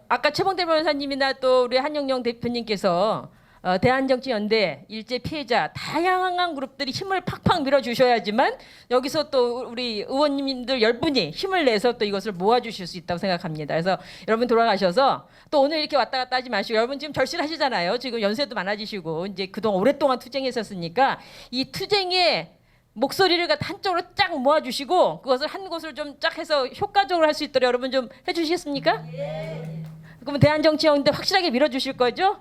Speaker 2: 아까 최봉대 변호사님이나 또 우리 한영영 대표님께서 대한정치연대 일제 피해자 다양한 그룹들이 힘을 팍팍 밀어주셔야지만 여기서 또 우리 의원님들 10분이 힘을 내서 또 이것을 모아주실 수 있다고 생각합니다. 그래서 여러분 돌아가셔서 또 오늘 이렇게 왔다 갔다 하지 마시고 여러분 지금 절실하시잖아요. 지금 연세도 많아지시고 이제 그동안 오랫동안 투쟁했었으니까 이 투쟁에 목소리를 한쪽으로 쫙 모아주시고 그것을 한 곳을 좀 쫙 해서 효과적으로 할 수 있도록 여러분 좀 해주시겠습니까? 그러면 대한정치연대 확실하게 밀어주실 거죠?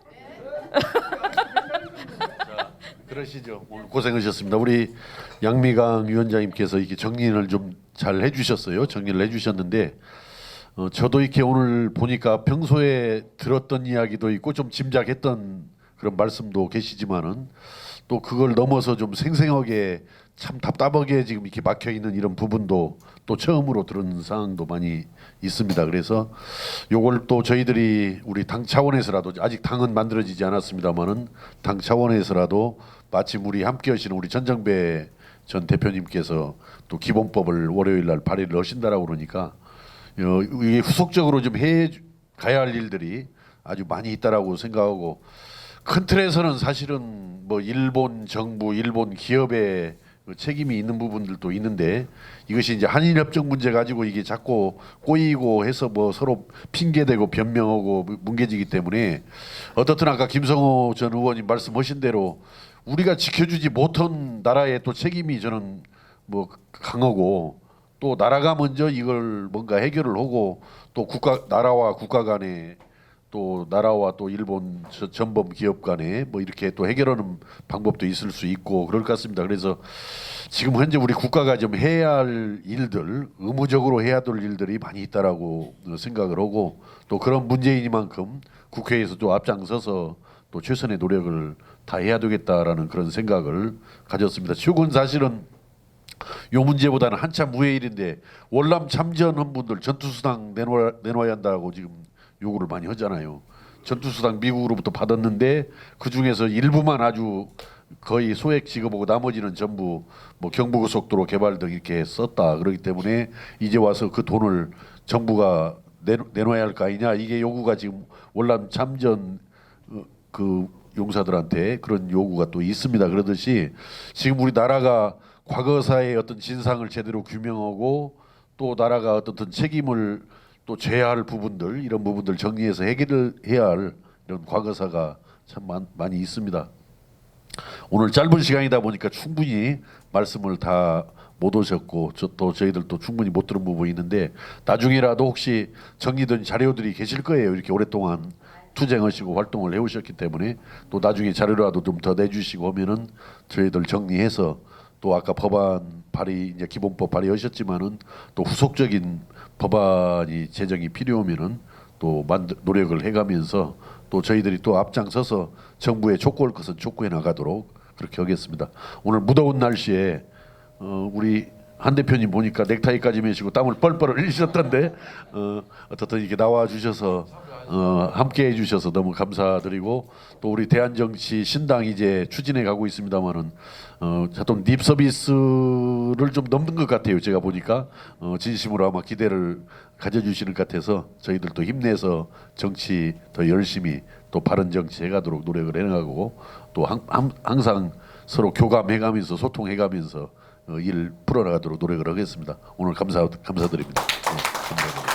Speaker 3: 자, 그러시죠. 오늘 고생하셨습니다. 우리 양미강 위원장님께서 이렇게 정리를 좀 잘 해주셨어요. 정리를 해주셨는데 저도 이렇게 오늘 보니까 평소에 들었던 이야기도 있고 좀 짐작했던 그런 말씀도 계시지만은 또 그걸 넘어서 좀 생생하게 참 답답하게 지금 이렇게 막혀 있는 이런 부분도 또 처음으로 들은 상황도 많이 있습니다. 그래서 요걸 또 저희들이 우리 당 차원에서라도 아직 당은 만들어지지 않았습니다만은 당 차원에서라도 마침 우리 함께 하시는 우리 전정배 전 대표님께서 또 기본법을 월요일 날 발의를 하신다라고 그러니까 이게 후속적으로 좀 해 가야 할 일들이 아주 많이 있다라고 생각하고 큰 틀에서는 사실은 뭐 일본 정부, 일본 기업의 책임이 있는 부분들도 있는데 이것이 이제 한일 협정 문제 가지고 이게 자꾸 꼬이고 해서 뭐 서로 핑계대고 변명하고 뭉개지기 때문에 어떻든 아까 김성호 전 의원님 말씀하신 대로 우리가 지켜주지 못한 나라의 또 책임이 저는 뭐 강하고 또 나라가 먼저 이걸 뭔가 해결을 하고 또 나라와 국가 간에 또 나라와 또 일본 전범 기업 간에 뭐 이렇게 또 해결하는 방법도 있을 수 있고 그럴 것 같습니다. 그래서 지금 현재 우리 국가가 좀 해야 할 일들, 의무적으로 해야 될 일들이 많이 있다라고 생각을 하고 또 그런 문제이니만큼 국회에서도 앞장서서 또 최선의 노력을 다해야 되겠다라는 그런 생각을 가졌습니다. 최근 사실은 요 문제보다는 한참 후의 일인데 월남 참전한 분들 전투수당 내놔야 한다고 지금 요구를 많이 하잖아요. 전투수당 미국으로부터 받았는데 그 중에서 일부만 아주 거의 소액 지급하고 나머지는 전부 뭐 경부고속도로 개발 등 이렇게 썼다. 그렇기 때문에 이제 와서 그 돈을 정부가 내놔야 할 거 아니냐. 이게 요구가 지금 월남 참전 그 용사들한테 그런 요구가 또 있습니다. 그러듯이 지금 우리 나라가 과거사의 어떤 진상을 제대로 규명하고 또 나라가 어떤 책임을 또 져야 할 부분들 이런 부분들 정리해서 해결을 해야 할 이런 과거사가 참 많이 있습니다. 오늘 짧은 시간이다 보니까 충분히 말씀을 다 못 오셨고 또 저희들도 충분히 못 들은 부분이 있는데 나중에라도 혹시 정리된 자료들이 계실 거예요. 이렇게 오랫동안 투쟁하시고 활동을 해오셨기 때문에 또 나중에 자료라도 좀 더 내주시고 하면은 저희들 정리해서 또 아까 법안 발의 이제 기본법 발의하셨지만은 또 후속적인 법안이 제정이 필요하면은 또 노력을 해가면서 또 저희들이 또 앞장서서 정부에 촉구할 것은 촉구해 나가도록 그렇게 하겠습니다. 오늘 무더운 날씨에 우리 한 대표님 보니까 넥타이까지 매시고 땀을 뻘뻘 흘리셨던데 어떻든 이렇게 나와 주셔서 함께 해주셔서 너무 감사드리고 또 우리 대한정치 신당 이제 추진해 가고 있습니다만은 하여튼 립 서비스를 좀 넘는 것 같아요. 제가 보니까 진심으로 아마 기대를 가져주시는 것 같아서 저희들도 힘내서 정치 더 열심히 또 바른 정치 해가도록 노력을 해나가고 또 항상 서로 교감해가면서 소통해가면서 일 풀어나가도록 노력을 하겠습니다. 오늘 감사드립니다. 감사합니다.